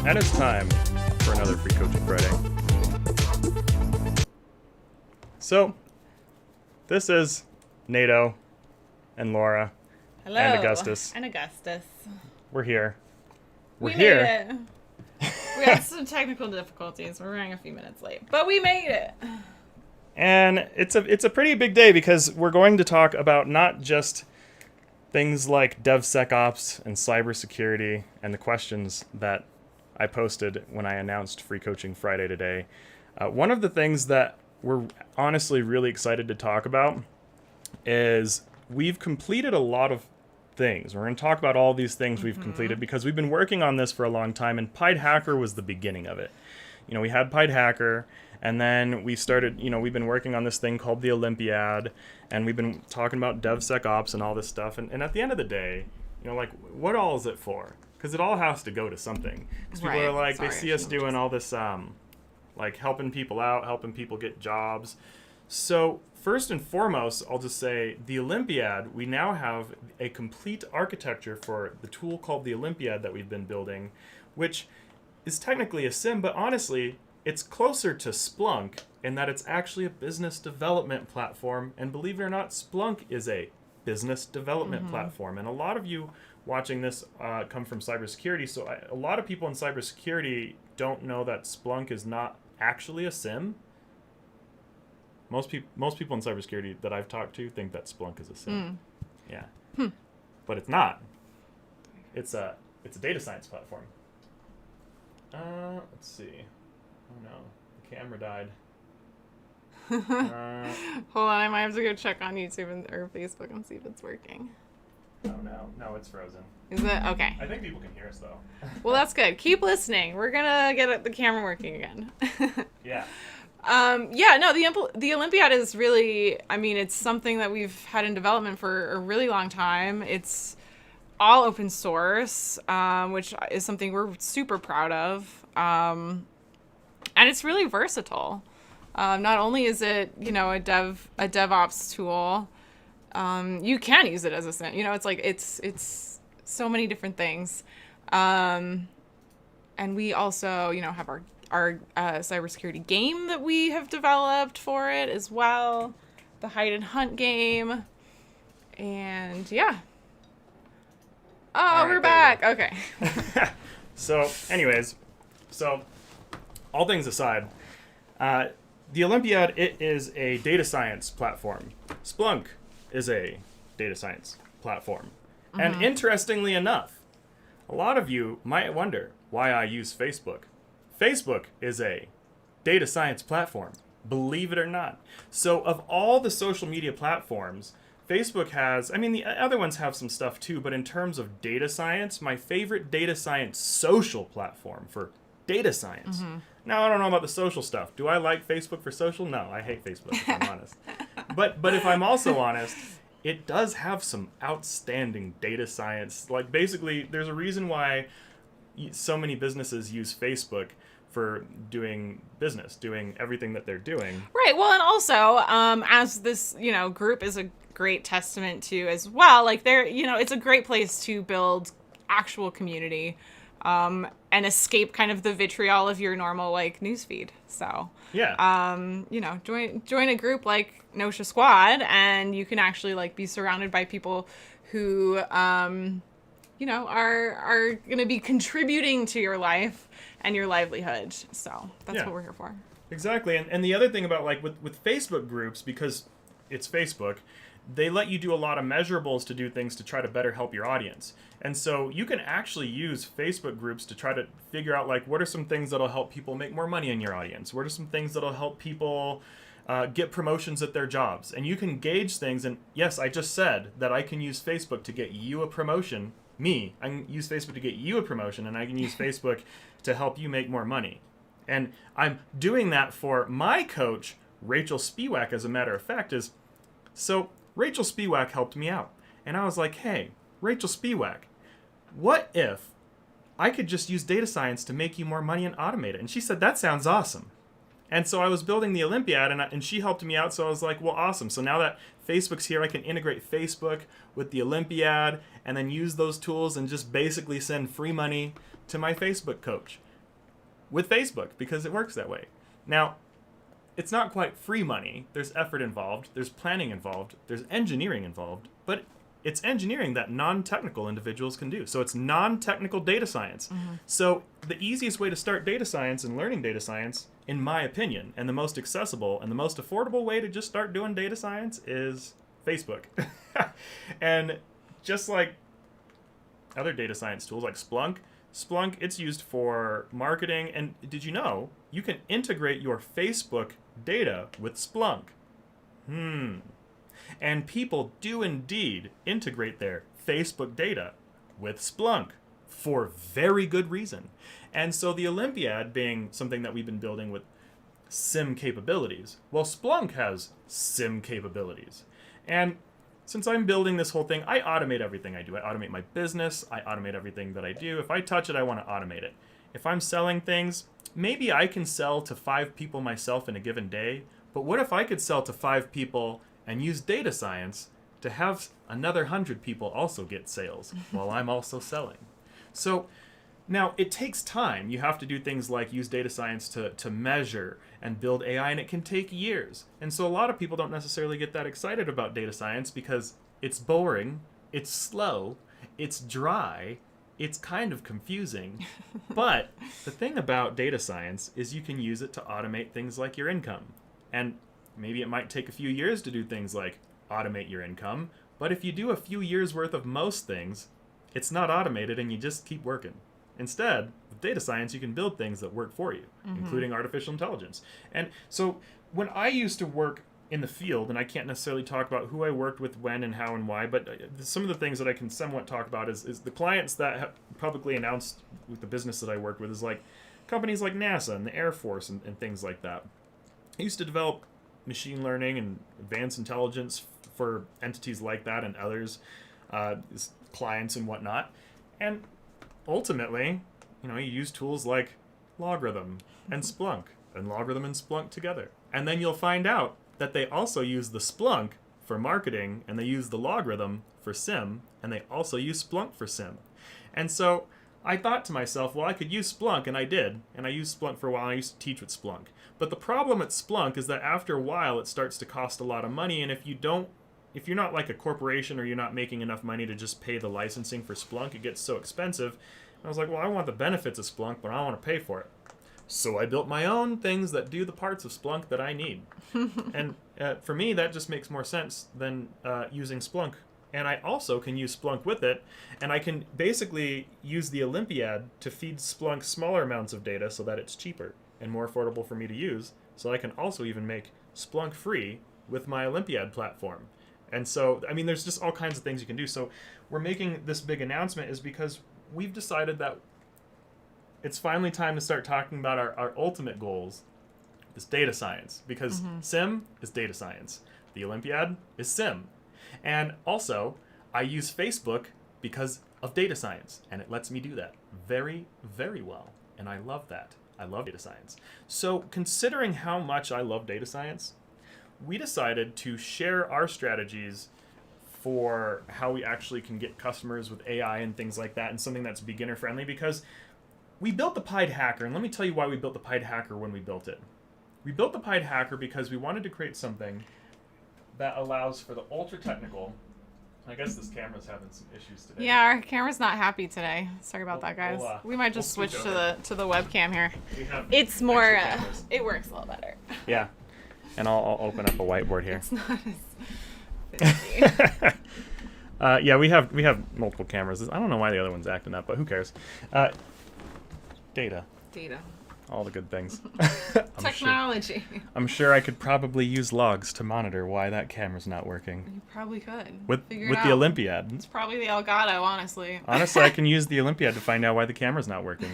And it's time for another Free Coaching Friday. So, this is Nato and Laura. Hello. And Augustus. And Augustus. We're here. We made it. We had some technical difficulties. We're running a few minutes late, but we made it. And it's a pretty big day because we're going to talk about not just things like DevSecOps and cybersecurity and the questions that I posted when I announced Free Coaching Friday today. One of the things that we're honestly really excited to talk about is we've completed a lot of things. We're going to talk about all these things we've completed because we've been working on this for a long time, and Pi'd Hacker was the beginning of it. You know, we had Pi'd Hacker, and then we started, we've been working on this thing called the Olympiad, and we've been talking about DevSecOps and all this stuff. And at the end of the day, what all is it for? Because it all has to go to something. Because people are like, they see us doing all this, like helping people out, helping people get jobs. So first and foremost, I'll just say the Olympiad, we now have a complete architecture for the tool called the Olympiad that we've been building, which is technically a SIM, but honestly, it's closer to Splunk in that it's actually a business development platform. And believe it or not, Splunk is a business development platform. And a lot of you watching this come from cybersecurity. So a lot of people in cybersecurity don't know that Splunk is not actually a SIM. Most people in cybersecurity that I've talked to think that Splunk is a SIM. Yeah. But it's not. It's a data science platform. Let's see. Oh no, the camera died. Hold on, I might have to go check on YouTube or Facebook and see if it's working. Oh no, it's frozen. Is it? Okay. I think people can hear us though. Well, that's good. Keep listening. We're gonna get the camera working again. Yeah. The Olympiad is really, it's something that we've had in development for a really long time. It's all open source, which is something we're super proud of. And it's really versatile. Not only is it, a DevOps tool, you can use it as a SIM. It's like, it's so many different things. And we also, have our cybersecurity game that we have developed for it as well, the hide and hunt game, and yeah. Oh, right, we're back. Okay. So, anyways, all things aside, the Olympiad, it is a data science platform. Splunk is a data science platform. And interestingly enough, a lot of you might wonder why I use Facebook. Facebook is a data science platform, believe it or not. So of all the social media platforms, Facebook has, the other ones have some stuff too, but in terms of data science, my favorite data science social platform for data science. Now, I don't know about the social stuff. Do I like Facebook for social? No, I hate Facebook, if I'm honest. But if I'm also honest, it does have some outstanding data science. Like, basically, there's a reason why so many businesses use Facebook for doing business, doing everything that they're doing. Right. Well, and also, as this, group is a great testament to as well, like it's a great place to build actual community, and escape kind of the vitriol of your normal newsfeed. So yeah, join a group like Nosha Squad, and you can actually be surrounded by people who are going to be contributing to your life and your livelihood. So that's what we're here for. Exactly. And the other thing about with Facebook groups, because it's Facebook, they let you do a lot of measurables to do things to try to better help your audience. And so you can actually use Facebook groups to try to figure out what are some things that'll help people make more money in your audience? What are some things that'll help people get promotions at their jobs? And you can gauge things. And yes, I just said that I can use Facebook to get you a promotion. I can use Facebook to get you a promotion, and I can use Facebook to help you make more money. And I'm doing that for my coach, Rachel Spiewak, as a matter of fact, so Rachel Spiewak helped me out. And I was like, hey, Rachel Spiewak, what if I could just use data science to make you more money and automate it? And she said, that sounds awesome. And so I was building the Olympiad, and she helped me out. So I was like, well, awesome. So now that Facebook's here, I can integrate Facebook with the Olympiad and then use those tools and just basically send free money to my Facebook coach. with Facebook because it works that way. Now, it's not quite free money. There's effort involved, there's planning involved, there's engineering involved, but it's engineering that non-technical individuals can do. So it's non-technical data science. So the easiest way to start data science and learning data science, in my opinion, and the most accessible and the most affordable way to just start doing data science is Facebook. And just like other data science tools like Splunk, it's used for marketing. And did you know you can integrate your Facebook data with Splunk? And people do indeed integrate their Facebook data with Splunk for very good reason. And so the Olympiad being something that we've been building with SIM capabilities, well, Splunk has SIM capabilities. And since I'm building this whole thing, I automate everything I do. I automate my business. I automate everything that I do. If I touch it, I want to automate it. If I'm selling things, maybe I can sell to 5 people myself in a given day. But what if I could sell to 5 people and use data science to have another 100 people also get sales while I'm also selling? So now it takes time. You have to do things like use data science to measure and build AI, and it can take years. And so a lot of people don't necessarily get that excited about data science because it's boring, it's slow, it's dry, it's kind of confusing. But the thing about data science is you can use it to automate things like your income. And maybe it might take a few years to do things like automate your income, but if you do a few years worth of most things, it's not automated and you just keep working. Instead, with data science, you can build things that work for you, including artificial intelligence. And so when I used to work in the field, and I can't necessarily talk about who I worked with, when and how and why, but some of the things that I can somewhat talk about is the clients that have publicly announced with the business that I worked with is like companies like NASA and the Air Force and things like that. I used to develop machine learning and advanced intelligence for entities like that and others, clients and whatnot. And ultimately, you use tools like Logarithm and Splunk, and Logarithm and Splunk together. And then you'll find out that they also use the Splunk for marketing, and they use the Logarithm for SIM, and they also use Splunk for SIM. And so I thought to myself, well, I could use Splunk, and I did. And I used Splunk for a while. I used to teach with Splunk. But the problem at Splunk is that after a while, it starts to cost a lot of money, and if you're not like a corporation or you're not making enough money to just pay the licensing for Splunk, it gets so expensive. And I was like, well, I want the benefits of Splunk, but I don't want to pay for it. So I built my own things that do the parts of Splunk that I need. And for me, that just makes more sense than using Splunk. And I also can use Splunk with it, and I can basically use the Olympiad to feed Splunk smaller amounts of data so that it's cheaper and more affordable for me to use. So I can also even make Splunk free with my Olympiad platform. And so, I mean, there's just all kinds of things you can do. So we're making this big announcement is because we've decided that it's finally time to start talking about our ultimate goals, this data science, because SIM is data science. The Olympiad is SIM. And also, I use Facebook because of data science, and it lets me do that very, very well. And I love that. I love data science. So considering how much I love data science, we decided to share our strategies for how we actually can get customers with AI and things like that, and something that's beginner friendly, because we built the Pi'd Hacker, and let me tell you why we built the Pi'd Hacker when we built it. We built the Pi'd Hacker because we wanted to create something that allows for the ultra technical. I guess this camera's having some issues today. Yeah, our camera's not happy today. Sorry about that, guys. We might just switch to the webcam here. It's more. It works a little better. Yeah, and I'll open up a whiteboard here. It's not as fancy. Yeah, we have multiple cameras. I don't know why the other one's acting up, but who cares? Data. All the good things. Technology. I'm sure I could probably use logs to monitor why that camera's not working. You probably could. With the Olympiad. It's probably the Elgato, honestly. Honestly, I can use the Olympiad to find out why the camera's not working.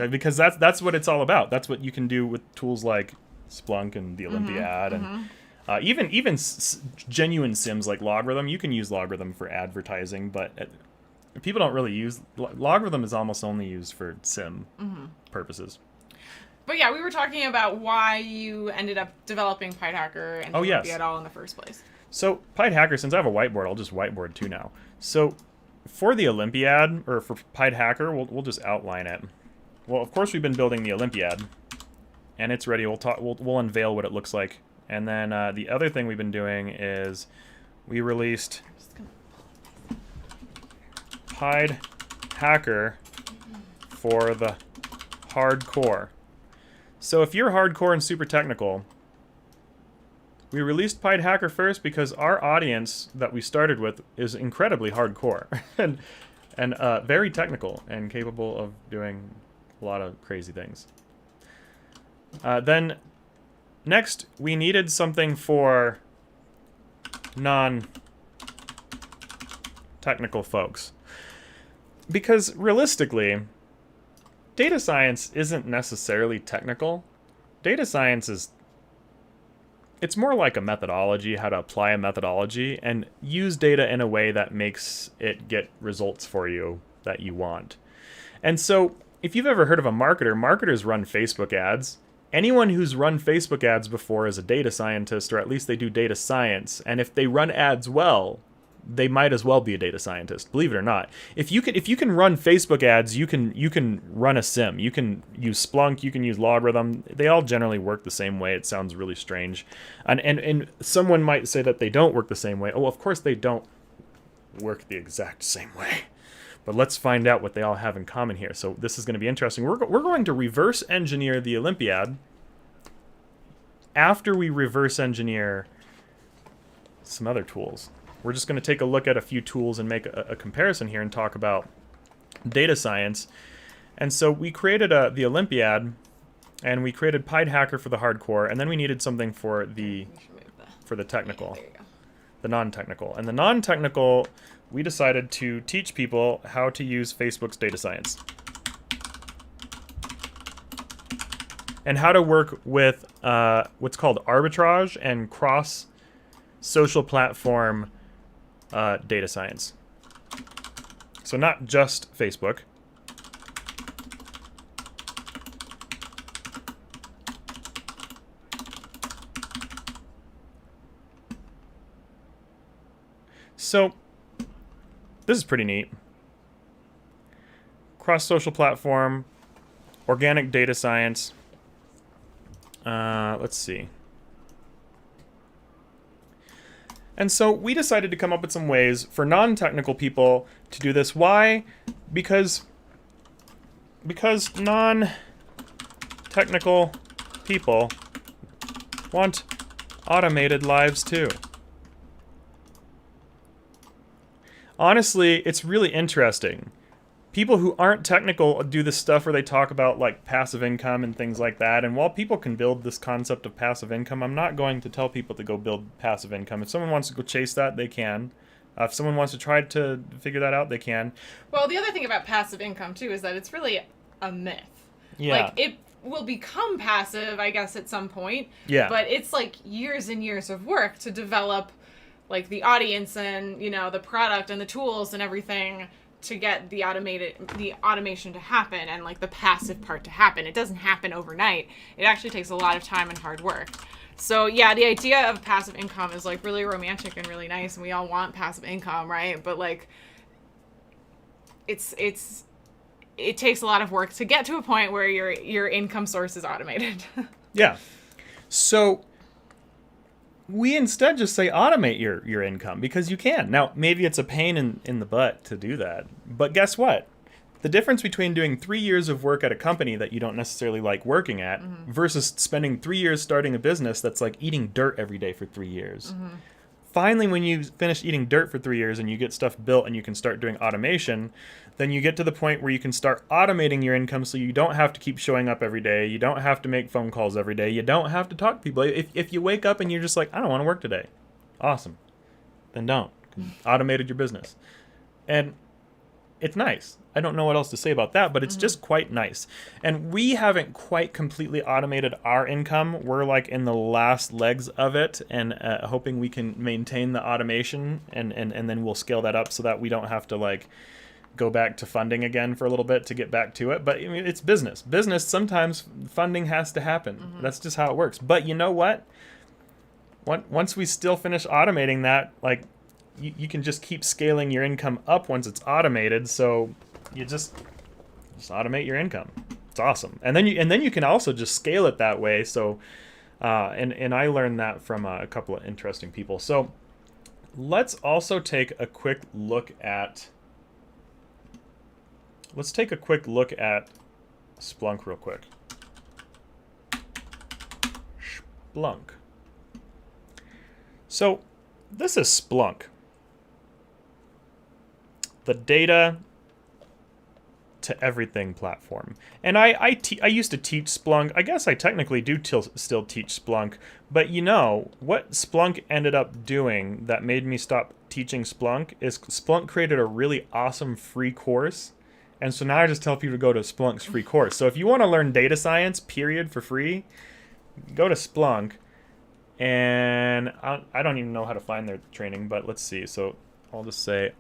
Because that's what it's all about. That's what you can do with tools like Splunk and the Olympiad. And even genuine sims like Logarithm. You can use Logarithm for advertising, but people don't really use... Logarithm is almost only used for sim purposes. But yeah, we were talking about why you ended up developing Pi'd Hacker and Olympiad all in the first place. So Pi'd Hacker, since I have a whiteboard, I'll just whiteboard too now. So for the Olympiad, or for Pi'd Hacker, we'll just outline it. well, of course we've been building the Olympiad, and it's ready. We'll unveil what it looks like. And then the other thing we've been doing is we released Pi'd Hacker for the hardcore. So if you're hardcore and super technical, we released Pi'd Hacker first because our audience that we started with is incredibly hardcore and very technical and capable of doing a lot of crazy things. Then next, we needed something for non-technical folks. Because realistically, data science isn't necessarily technical. Data science it's more like a methodology, how to apply a methodology and use data in a way that makes it get results for you that you want. And so if you've ever heard of a marketer, marketers run Facebook ads. Anyone who's run Facebook ads before is a data scientist, or at least they do data science. And if they run ads well, they might as well be a data scientist, believe it or not. If you can run Facebook ads, you can run a sim. You can use Splunk, you can use Logarithm. They all generally work the same way. It sounds really strange. And someone might say that they don't work the same way. Oh, of course they don't work the exact same way. But let's find out what they all have in common here. So this is going to be interesting. We're going to reverse engineer the Olympiad after we reverse engineer some other tools. We're just going to take a look at a few tools and make a comparison here and talk about data science. And so we created the Olympiad, and we created Pi'd Hacker for the hardcore, and then we needed something for the technical, the non-technical. And the non-technical, we decided to teach people how to use Facebook's data science and how to work with what's called arbitrage and cross-social platform data science. So not just Facebook. So this is pretty neat. Cross-social platform, organic data science. Let's see. And so we decided to come up with some ways for non-technical people to do this. Why? Because non-technical people want automated lives too. Honestly, it's really interesting. People who aren't technical do this stuff where they talk about like passive income and things like that. And while people can build this concept of passive income, I'm not going to tell people to go build passive income. If someone wants to go chase that, they can. If someone wants to try to figure that out, they can. Well, the other thing about passive income too is that it's really a myth. Yeah. Like it will become passive, I guess, at some point. Yeah. But it's like years and years of work to develop like the audience and, you know, the product and the tools and everything to get the automation to happen and like the passive part to happen. It doesn't happen overnight. It actually takes a lot of time and hard work. So yeah, the idea of passive income is like really romantic and really nice, and we all want passive income, right? But like it takes a lot of work to get to a point where your income source is automated. Yeah. So we instead just say automate your income because you can. Now, maybe it's a pain in the butt to do that. But guess what? The difference between doing 3 years of work at a company that you don't necessarily like working at versus spending 3 years starting a business that's like eating dirt every day for 3 years. Finally, when you finish eating dirt for 3 years and you get stuff built and you can start doing automation, then you get to the point where you can start automating your income so you don't have to keep showing up every day. You don't have to make phone calls every day. You don't have to talk to people. If you wake up and you're just like, I don't want to work today. Awesome. Then don't. Automated your business. And it's nice. I don't know what else to say about that, but it's just quite nice. And we haven't quite completely automated our income. We're like in the last legs of it and hoping we can maintain the automation and then we'll scale that up so that we don't have to like go back to funding again for a little bit to get back to it. But I mean, it's business. Business, sometimes funding has to happen. That's just how it works. But you know what? Once we still finish automating that, like you can just keep scaling your income up once it's automated. So you just automate your income. It's awesome. And then you can also just scale it that way. So, and I learned that from a couple of interesting people. So let's also take a quick look at Splunk real quick. Splunk. So this is Splunk. The data to everything platform. And I used to teach Splunk. I guess I technically do still teach Splunk. But you know, what Splunk ended up doing that made me stop teaching Splunk is Splunk created a really awesome free course. And so now I just tell people to go to Splunk's free course. So if you want to learn data science, period, for free, go to Splunk. And I don't even know how to find their training, but let's see. So I'll just say...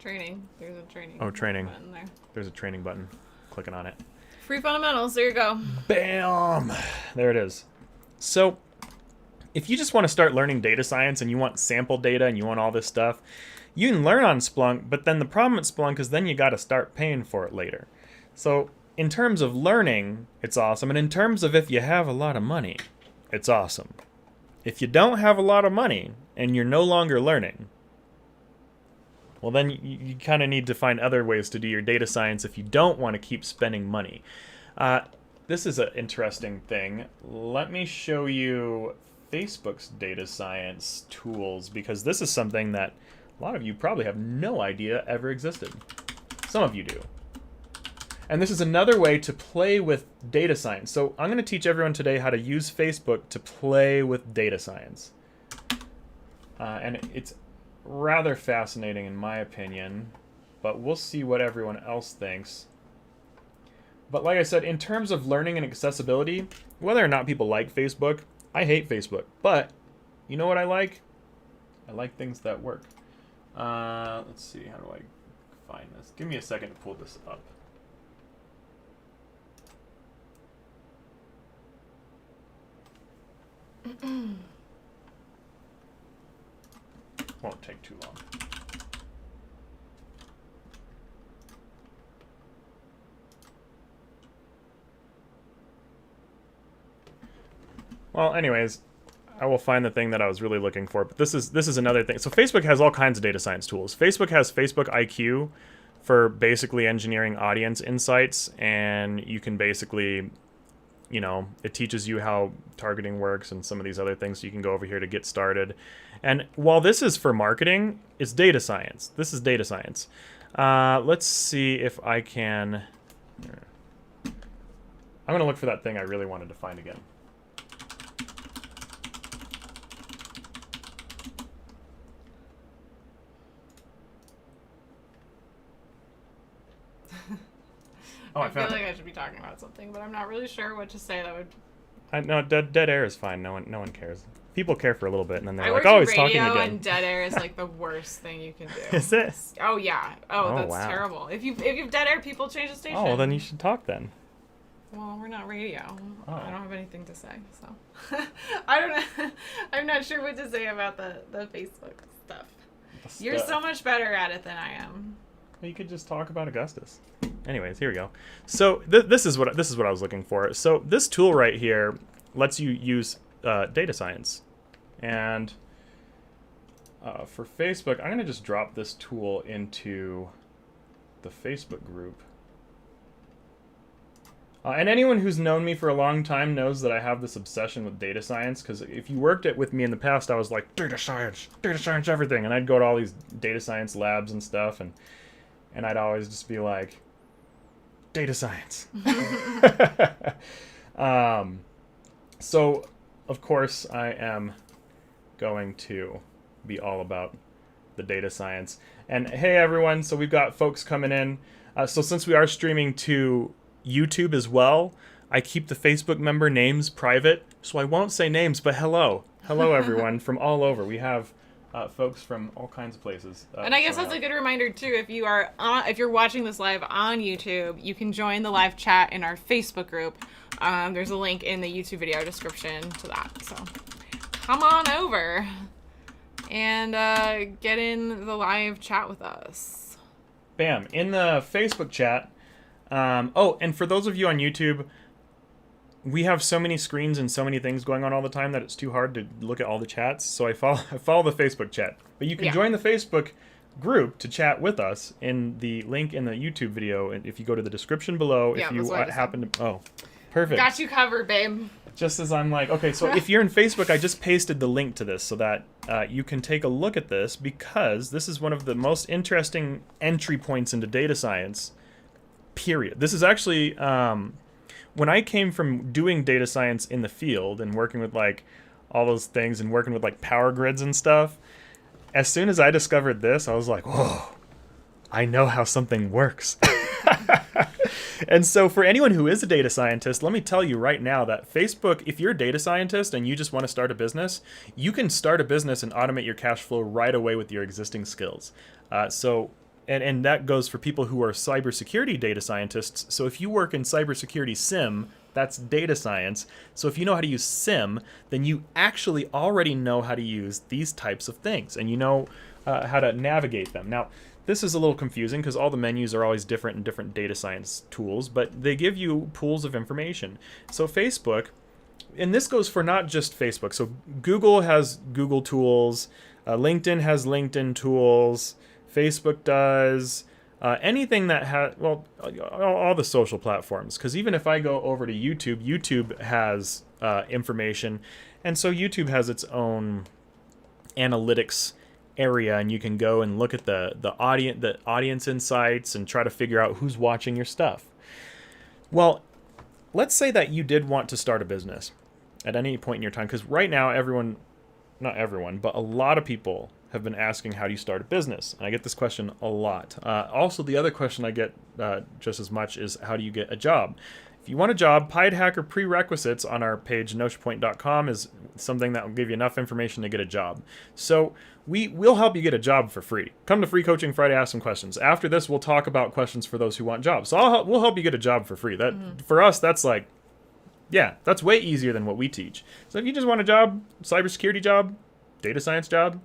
Training. There's a training. Oh, training. Button there. There's a training button. Clicking on it. Free fundamentals. There you go. Bam! There it is. So if you just want to start learning data science and you want sample data and you want all this stuff, you can learn on Splunk, but then the problem with Splunk is then you got to start paying for it later. So in terms of learning, it's awesome. And in terms of if you have a lot of money, it's awesome. If you don't have a lot of money and you're no longer learning, well, then you kind of need to find other ways to do your data science if you don't want to keep spending money. This is an interesting thing. Let me show you Facebook's data science tools, because this is something that a lot of you probably have no idea ever existed. Some of you do. And this is another way to play with data science. So I'm going to teach everyone today how to use Facebook to play with data science. And it's rather fascinating in my opinion, but we'll see what everyone else thinks. But like I said, in terms of learning and accessibility, whether or not people like Facebook, I hate Facebook. But you know what I like? I like things that work. Let's see, how do I find this? Give me a second to pull this up. Won't take too long. Well, anyways, I will find the thing that I was really looking for, but this is another thing. So Facebook has all kinds of data science tools. Facebook has Facebook IQ for basically engineering audience insights, and you can basically, you know, it teaches you how targeting works and some of these other things. So you can go over here to get started. And while this is for marketing, it's data science. This is data science. Let's see if I can... I'm going to look for that thing I really wanted to find again. Oh, I feel like I should be talking about something, but I'm not really sure what to say that would... No, dead air is fine. No one cares. People care for a little bit, and then they're like, "Oh, he's talking again." And dead air is like the worst thing you can do. Is it? Oh yeah. Oh, that's wow. terrible. If you've dead air, people change the station. Oh, well, then you should talk then. Well, we're not radio. Oh. I don't have anything to say, so I don't know. I'm not sure what to say about the Facebook stuff. You're so much better at it than I am. Well, you could just talk about Augustus. Anyways, here we go. So this is what I was looking for. So this tool right here lets you use data science, and for Facebook, I'm gonna just drop this tool into the Facebook group. And anyone who's known me for a long time knows that I have this obsession with data science, because if you worked with me in the past, I was like, data science, everything. And I'd go to all these data science labs and stuff, and I'd always just be like, data science. So, of course, I am going to be all about the data science. And hey, everyone, so we've got folks coming in. So since we are streaming to YouTube as well, I keep the Facebook member names private, so I won't say names, but hello everyone from all over. We have folks from all kinds of places. And I guess that's a good reminder too. If you're watching this live on YouTube, you can join the live chat in our Facebook group. There's a link in the YouTube video description to that. So come on over and get in the live chat with us. Bam! In the Facebook chat, Oh, and for those of you on YouTube, we have so many screens and so many things going on all the time that it's too hard to look at all the chats. So I follow the Facebook chat. But you can join the Facebook group to chat with us in the link in the YouTube video. And if you go to the description below, if you happen to... Oh, perfect. Got you covered, babe. Just as I'm like, okay, so if you're in Facebook, I just pasted the link to this so that you can take a look at this, because this is one of the most interesting entry points into data science, period. This is actually... when I came from doing data science in the field and working with like all those things and working with like power grids and stuff, as soon as I discovered this, I was like, whoa, I know how something works. And so for anyone who is a data scientist, let me tell you right now that Facebook, if you're a data scientist and you just want to start a business, you can start a business and automate your cash flow right away with your existing skills. And that goes for people who are cybersecurity data scientists. So if you work in cybersecurity SIM, that's data science. So if you know how to use SIM, then you actually already know how to use these types of things, and you know how to navigate them. Now, this is a little confusing because all the menus are always different in different data science tools, but they give you pools of information. So Facebook, and this goes for not just Facebook. So Google has Google tools, LinkedIn has LinkedIn tools, Facebook does, anything that has, well, all the social platforms. Because even if I go over to YouTube, YouTube has information. And so YouTube has its own analytics area, and you can go and look at the audience insights and try to figure out who's watching your stuff. Well, let's say that you did want to start a business at any point in your time, because right now not everyone, but a lot of people have been asking, how do you start a business? And I get this question a lot. Also, the other question I get just as much is, how do you get a job? If you want a job, Pi'd Hacker Pre-requisites on our page, notionpoint.com, is something that will give you enough information to get a job. So we'll help you get a job for free. Come to Free Coaching Friday, ask some questions. After this, we'll talk about questions for those who want jobs. So we'll help you get a job for free. For us, that's like, yeah, that's way easier than what we teach. So if you just want a job, cybersecurity job, data science job,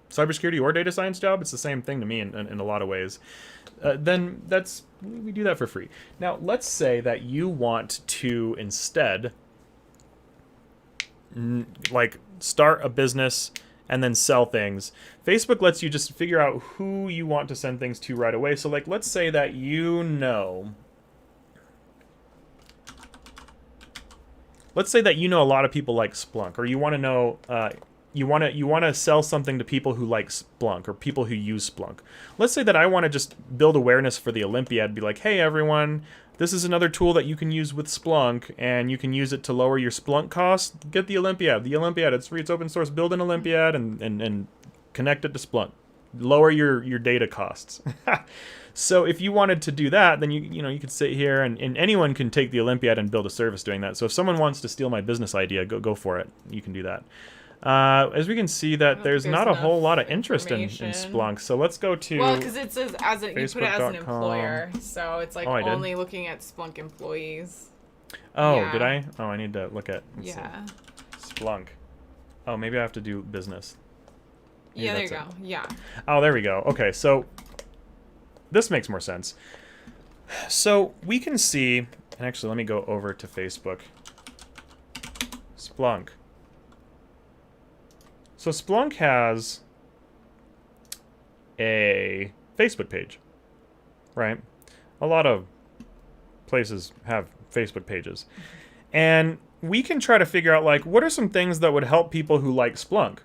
cybersecurity or data science job, it's the same thing to me in a lot of ways, then we do that for free. Now, let's say that you want to instead like start a business and then sell things. Facebook lets you just figure out who you want to send things to right away. So like, let's say that let's say that you know a lot of people like Splunk, or you want to know you want to sell something to people who like Splunk or people who use Splunk. Let's say that I want to just build awareness for the Olympiad, be like, hey everyone, this is another tool that you can use with Splunk, and you can use it to lower your Splunk costs. Get the Olympiad. The Olympiad, it's free, it's open source. Build an Olympiad and connect it to Splunk. Lower your data costs. So if you wanted to do that, then you could sit here and anyone can take the Olympiad and build a service doing that. So if someone wants to steal my business idea, go for it. You can do that. As we can see that there's not a whole lot of interest in Splunk. So let's go to, well, because it says you put it as an employer, so it's like only looking at Splunk employees. Oh, yeah. Did I? Oh, I need to look at Splunk. Oh, maybe I have to do business. Maybe there you go. Yeah. Oh, there we go. Okay, so this makes more sense. So we can see, and actually let me go over to Facebook. Splunk. So Splunk has a Facebook page, right? A lot of places have Facebook pages. And we can try to figure out, like, what are some things that would help people who like Splunk?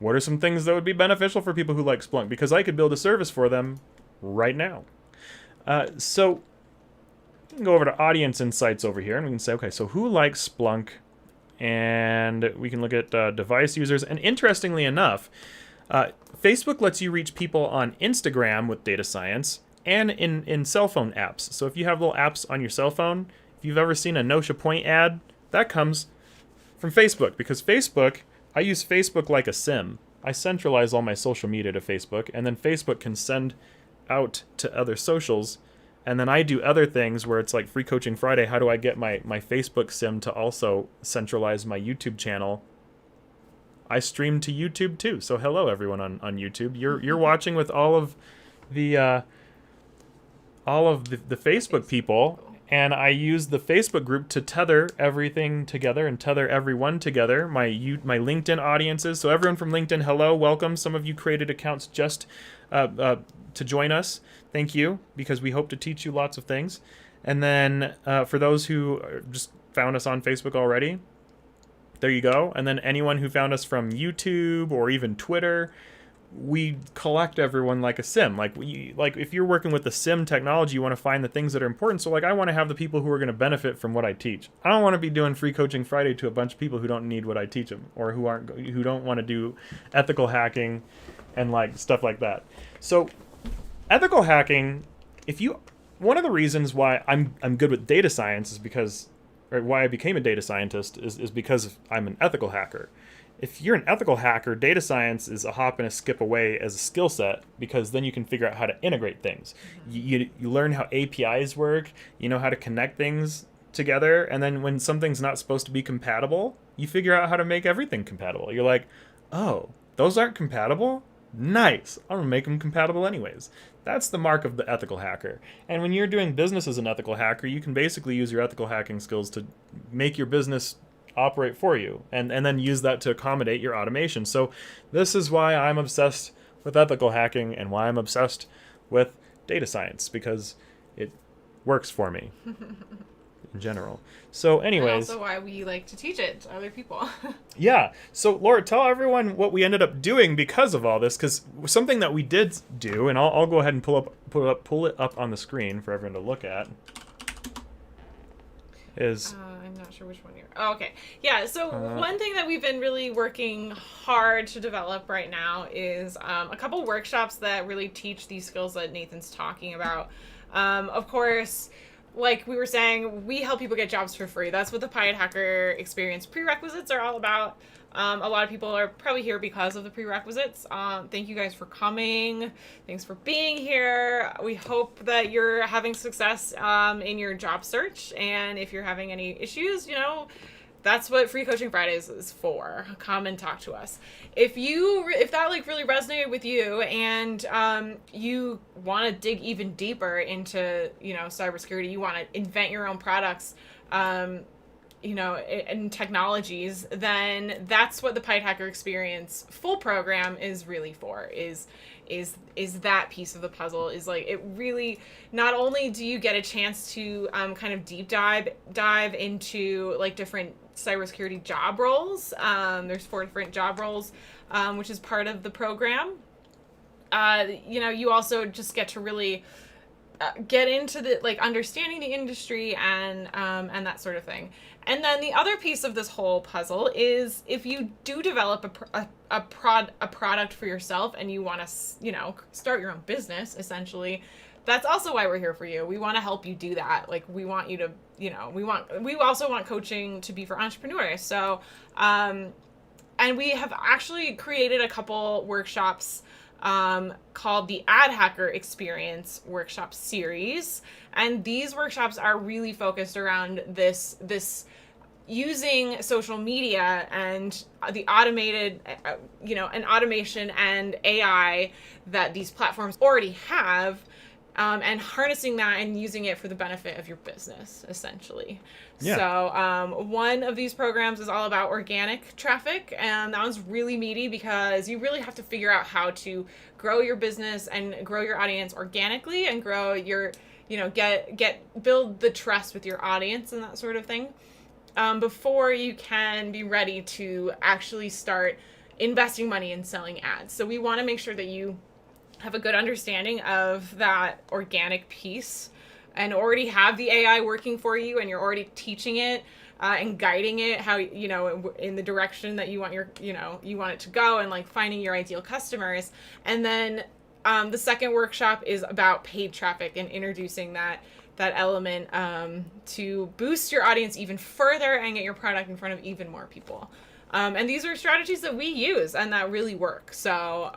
What are some things that would be beneficial for people who like Splunk? Because I could build a service for them right now. So we can go over to Audience Insights over here, and we can say, okay, so who likes Splunk? And we can look at device users. And interestingly enough, Facebook lets you reach people on Instagram with data science and in cell phone apps. So if you have little apps on your cell phone, if you've ever seen a Notia Point ad, that comes from Facebook. Because Facebook, I use Facebook like a SIM. I centralize all my social media to Facebook, and then Facebook can send out to other socials. And then I do other things where it's like Free Coaching Friday. How do I get my Facebook sim to also centralize my YouTube channel? I stream to YouTube too. So hello everyone on YouTube. You're watching with all of the all of the Facebook people, and I use the Facebook group to tether everything together and tether everyone together. My LinkedIn audiences. So everyone from LinkedIn, hello, welcome. Some of you created accounts just to join us. Thank you, because we hope to teach you lots of things. And then for those who just found us on Facebook already, there you go. And then anyone who found us from YouTube or even Twitter, we collect everyone like a SIM. Like if you're working with the SIM technology, you want to find the things that are important. So like I want to have the people who are going to benefit from what I teach. I don't want to be doing free coaching Friday to a bunch of people who don't need what I teach them, or who don't want to do ethical hacking and like stuff like that. So ethical hacking, one of the reasons why I'm good with data science is because, or why I became a data scientist is because I'm an ethical hacker. If you're an ethical hacker, data science is a hop and a skip away as a skill set, because then you can figure out how to integrate things. You learn how APIs work, you know how to connect things together, and then when something's not supposed to be compatible, you figure out how to make everything compatible. You're like, oh, those aren't compatible? Nice, I'm gonna make them compatible anyways. That's the mark of the ethical hacker. And when you're doing business as an ethical hacker, you can basically use your ethical hacking skills to make your business operate for you, and then use that to accommodate your automation. So this is why I'm obsessed with ethical hacking and why I'm obsessed with data science, because it works for me in general. So anyways, and also why we like to teach it to other people. Yeah. So Laura, tell everyone what we ended up doing because of all this, because something that we did do, and I'll go ahead and pull it up on the screen for everyone to look at, is I'm not sure which one you're... Oh, okay. Yeah, so one thing that we've been really working hard to develop right now is a couple workshops that really teach these skills that Nathan's talking about. Of course, like we were saying, we help people get jobs for free. That's what the Pi'd Hacker Experience prerequisites are all about. A lot of people are probably here because of the prerequisites. Thank you guys for coming. Thanks for being here. We hope that you're having success in your job search. And if you're having any issues, that's what Free Coaching Fridays is for. Come and talk to us. If that like really resonated with you and you want to dig even deeper into cybersecurity, you want to invent your own products, and technologies, then that's what the Pi'd Hacker Experience full program is really for. Is that piece of the puzzle, is like, it really, not only do you get a chance to kind of deep dive into like different cybersecurity job roles. There's 4 different job roles, which is part of the program. You also just get to really get into the like understanding the industry and that sort of thing. And then the other piece of this whole puzzle is if you do develop a product for yourself and you want to start your own business, essentially, that's also why we're here for you. We want to help you do that. Like, we want you to we also want coaching to be for entrepreneurs. So and we have actually created a couple workshops called the Pi'd Hacker Experience Workshop Series. And these workshops are really focused around this using social media and the automated, and automation and AI that these platforms already have, and harnessing that and using it for the benefit of your business, essentially. Yeah. So one of these programs is all about organic traffic, and that one's really meaty because you really have to figure out how to grow your business and grow your audience organically and grow your, build the trust with your audience and that sort of thing, before you can be ready to actually start investing money in selling ads. So we want to make sure that you have a good understanding of that organic piece and already have the AI working for you, and you're already teaching it and guiding it how, in the direction that you want you want it to go, and like finding your ideal customers. And then the second workshop is about paid traffic and introducing that element to boost your audience even further and get your product in front of even more people. And these are strategies that we use and that really work. So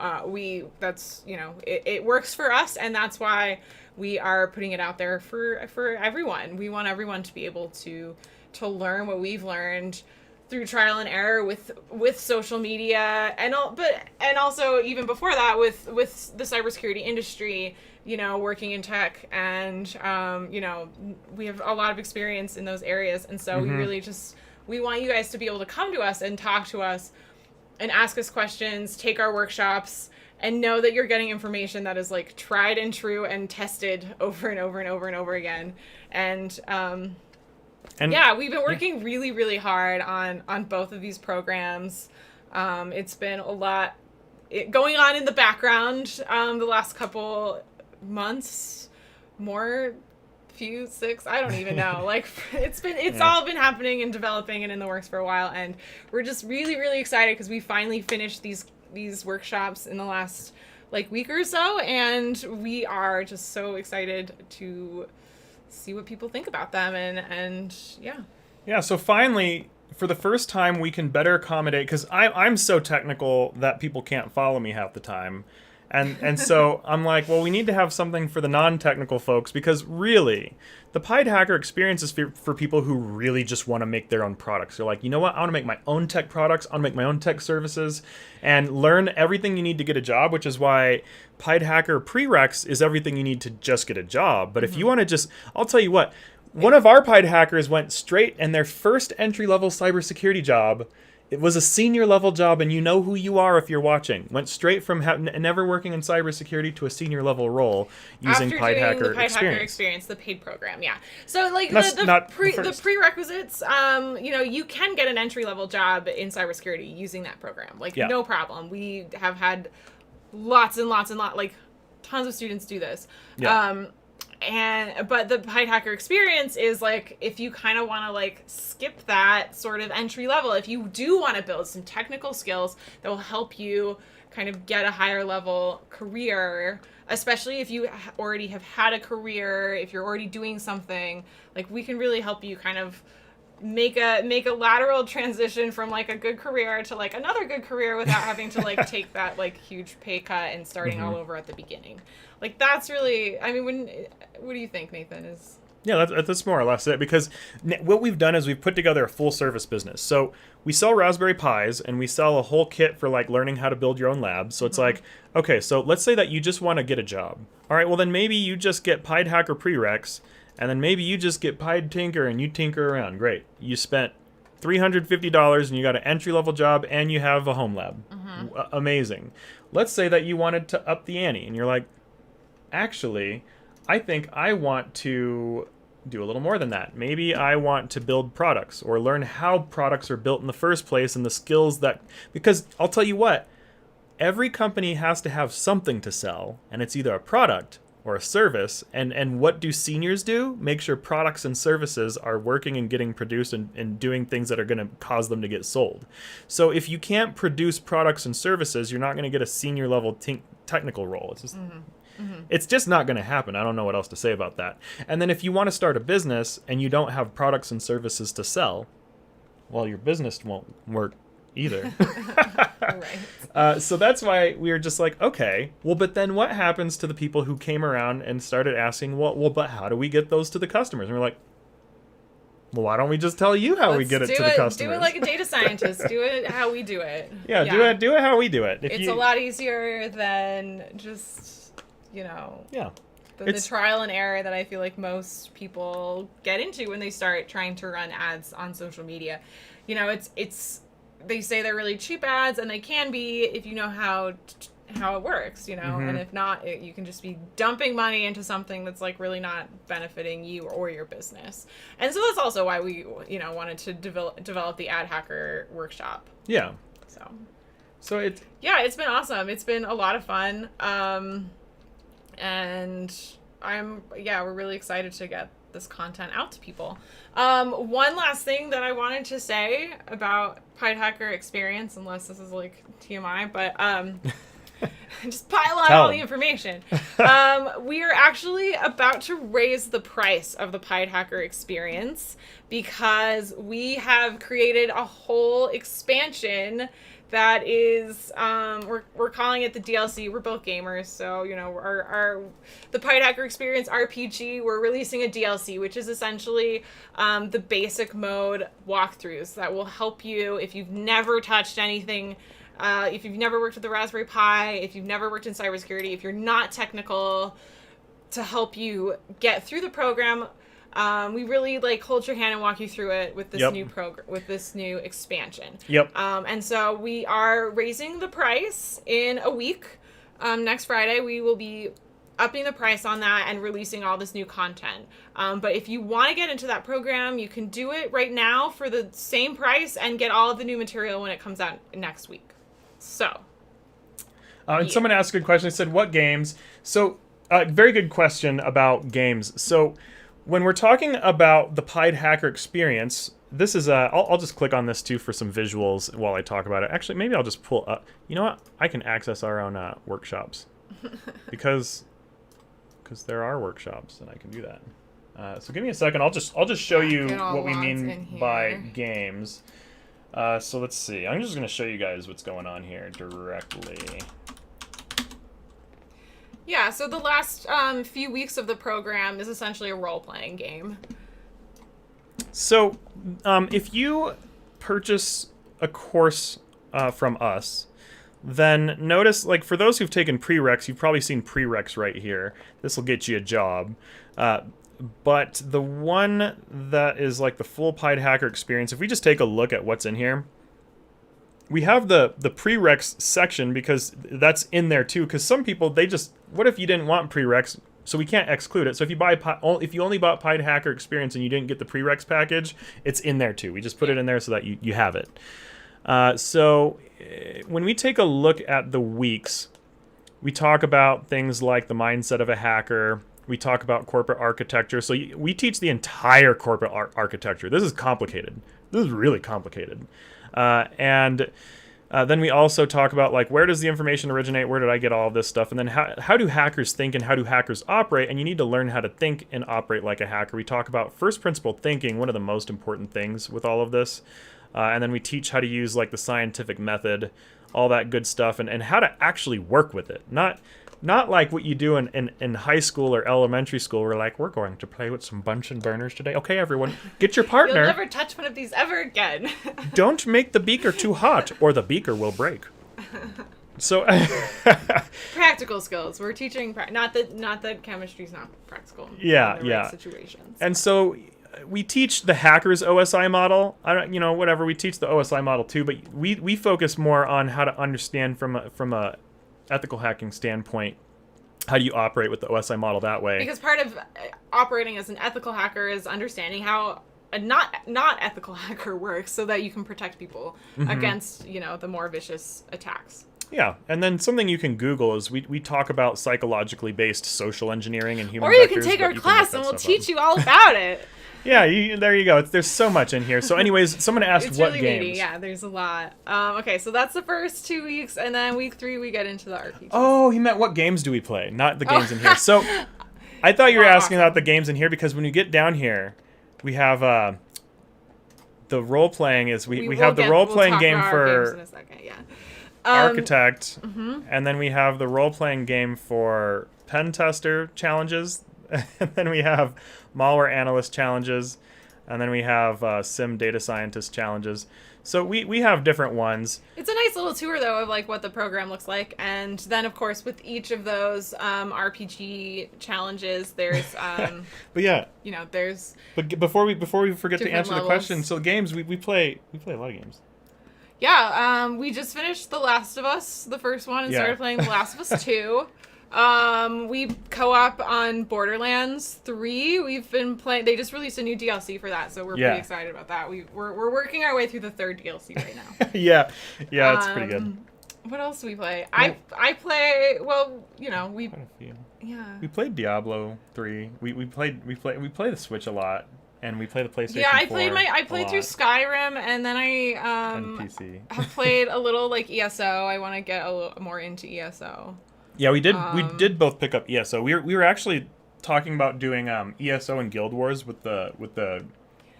it works for us, and that's why we are putting it out there for everyone. We want everyone to be able to learn what we've learned through trial and error with social media and also even before that with the cybersecurity industry working in tech, and we have a lot of experience in those areas, and so we want you guys to be able to come to us and talk to us and ask us questions, take our workshops, and know that you're getting information that is like tried and true and tested over and over and over and over again. And we've been working really, really hard on both of these programs. It's been a lot going on in the background the last couple months, six, I don't even know. Like it's all been happening and developing and in the works for a while, and we're just really, really excited because we finally finished these workshops in the last week or so, and we are just so excited to see what people think about them, and so finally, for the first time, we can better accommodate, because I'm so technical that people can't follow me half the time. And so I'm like, well, we need to have something for the non-technical folks, because really, the Pi'd Hacker experience is for people who really just want to make their own products. They're like, you know what? I want to make my own tech products. I want to make my own tech services and learn everything you need to get a job, which is why Pi'd Hacker Pre-reqs is everything you need to just get a job. But if you want to I'll tell you what, one of our Pi'd Hackers went straight, and their first entry-level cybersecurity job, it was a senior level job, and you know who you are if you're watching. Went straight from never working in cybersecurity to a senior level role using Pi'd Hacker Experience, the paid program. Yeah. So the prerequisites, you can get an entry level job in cybersecurity using that program. No problem. We have had lots and lots and tons of students do this. Yeah. But the Pi'd Hacker experience is if you kind of want to skip that sort of entry level, if you do want to build some technical skills that will help you kind of get a higher level career, especially if you already have had a career, if you're already doing something, we can really help you kind of make a lateral transition from a good career to another good career without having to take that huge pay cut and starting all over at the beginning. That's really, what do you think, Nathan? Yeah, that's more or less it, because what we've done is we've put together a full service business. So we sell Raspberry Pis, and we sell a whole kit for learning how to build your own lab. So it's okay, so let's say that you just want to get a job. All right, well then maybe you just get Pi'd Hacker Prereqs, and then maybe you just get Pi'd Tinker and you tinker around. Great. You spent $350 and you got an entry-level job and you have a home lab. Amazing. Let's say that you wanted to up the ante and you're like, actually, I think I want to do a little more than that. Maybe I want to build products or learn how products are built in the first place and the skills that... Because I'll tell you what, every company has to have something to sell, and it's either a product or a service, and what do seniors do? Make sure products and services are working and getting produced and doing things that are going to cause them to get sold. So if you can't produce products and services, you're not going to get a senior level technical role. It's just it's just not going to happen. I don't know what else to say about that. And then if you want to start a business and you don't have products and services to sell, well, your business won't work either. Right. So that's why we were just like, okay, well, but then what happens to the people who came around and started asking, well, but how do we get those to the customers? And we're like, well, why don't we just tell you how we get it to the customers? Do it like a data scientist. Do it how we do it. Yeah. Do it how we do it. It's a lot easier than just, the trial and error that I feel like most people get into when they start trying to run ads on social media. It's they say they're really cheap ads, and they can be if you know how it works, and if not, you can just be dumping money into something that's really not benefiting you or your business. And so that's also why we wanted to develop the Ad Hacker Workshop. Yeah. So it's been awesome. It's been a lot of fun. And we're really excited to get this content out to people. One last thing that I wanted to say about Pi'd Hacker Experience, unless this is TMI, but just pile on all the information. We are actually about to raise the price of the Pi'd Hacker Experience because we have created a whole expansion that is, we're calling it the DLC. We're both gamers, so the Pi'd Hacker Experience RPG. We're releasing a DLC, which is essentially the basic mode walkthroughs that will help you if you've never touched anything, if you've never worked with the Raspberry Pi, if you've never worked in cybersecurity, if you're not technical. to help you get through the program. We really like hold your hand and walk you through it with this new program, with this new expansion. Yep. And so we are raising the price in a week. Next Friday, we will be upping the price on that and releasing all this new content. But if you want to get into that program, you can do it right now for the same price and get all of the new material when it comes out next week. So. And someone asked a good question. They said, what games? So, very good question about games. So, when we're talking about the Pi'd Hacker experience, this is I'll just click on this too for some visuals while I talk about it. Actually, maybe I'll just pull up. You know what? I can access our own workshops because there are workshops and I can do that. So give me a second. I'll just show you what we mean by games. So let's see. I'm just going to show you guys what's going on here directly. Yeah, so the last few weeks of the program is essentially a role-playing game. So if you purchase a course from us, then notice, like, for those who've taken prereqs, you've probably seen prereqs right here. This will get you a job. But the one that is like the full Pi'd Hacker experience, if we just take a look at what's in here, we have the prereqs section because that's in there too. Because some people, they just, what if you didn't want prereqs? So we can't exclude it. So if you only bought Pi'd Hacker experience and you didn't get the prereqs package, it's in there too. We just put it in there so that you have it. So when we take a look at the weeks, we talk about things like the mindset of a hacker. We talk about corporate architecture. So we teach the entire corporate architecture. This is complicated. This is really complicated. And then we also talk about, like, where does the information originate? Where did I get all of this stuff? And then how do hackers think and how do hackers operate? And you need to learn how to think and operate like a hacker. We talk about first principle thinking, one of the most important things with all of this. And then we teach how to use, like, the scientific method, all that good stuff, and how to actually work with it. Not like what you do in high school or elementary school. We're like, we're going to play with some Bunsen burners today. Okay, everyone, get your partner. You'll never touch one of these ever again. Don't make the beaker too hot, or the beaker will break. So practical skills. We're teaching not that chemistry's not practical. Yeah, in the right situations. And so we teach the hacker's OSI model. Whatever. We teach the OSI model too, but we focus more on how to understand from a ethical hacking standpoint, how do you operate with the OSI model that way? Because part of operating as an ethical hacker is understanding how a not ethical hacker works, so that you can protect people against the more vicious attacks. Yeah, and then something you can Google is we talk about psychologically based social engineering and human. Or you can take our class and we'll teach you all about it. Yeah, there you go. There's so much in here. So anyways, someone asked it's what really games. Needy. Yeah, there's a lot. Okay, so that's the first 2 weeks, and then week 3 we get into the RPG. Oh, he meant what games do we play, not the games in here. So I thought you were asking about the games in here because when you get down here, we have the role playing is we have the role playing game for games in a second, yeah. Architect, and then we have the role playing game for pen tester challenges. And then we have malware analyst challenges, and then we have sim data scientist challenges. So we have different ones. It's a nice little tour, though, of like what the program looks like, and then of course with each of those RPG challenges, there's but yeah, there's. But before we forget to answer levels. the question, so games we play a lot of games. Yeah, we just finished The Last of Us, the first one, and started playing The Last of Us 2. We co-op on Borderlands 3. We've been playing. They just released a new DLC for that, so we're pretty excited about that. We're working our way through the 3rd DLC right now. yeah, it's pretty good. What else do we play? I play. Well, we. Quite a few. Yeah. We played Diablo 3. We play the Switch a lot, and we play the PlayStation. Yeah, I played through Skyrim, and then and PC. have played a little like ESO. I want to get a little more into ESO. Yeah, we did. We did both pick up ESO. We were actually talking about doing ESO and Guild Wars with the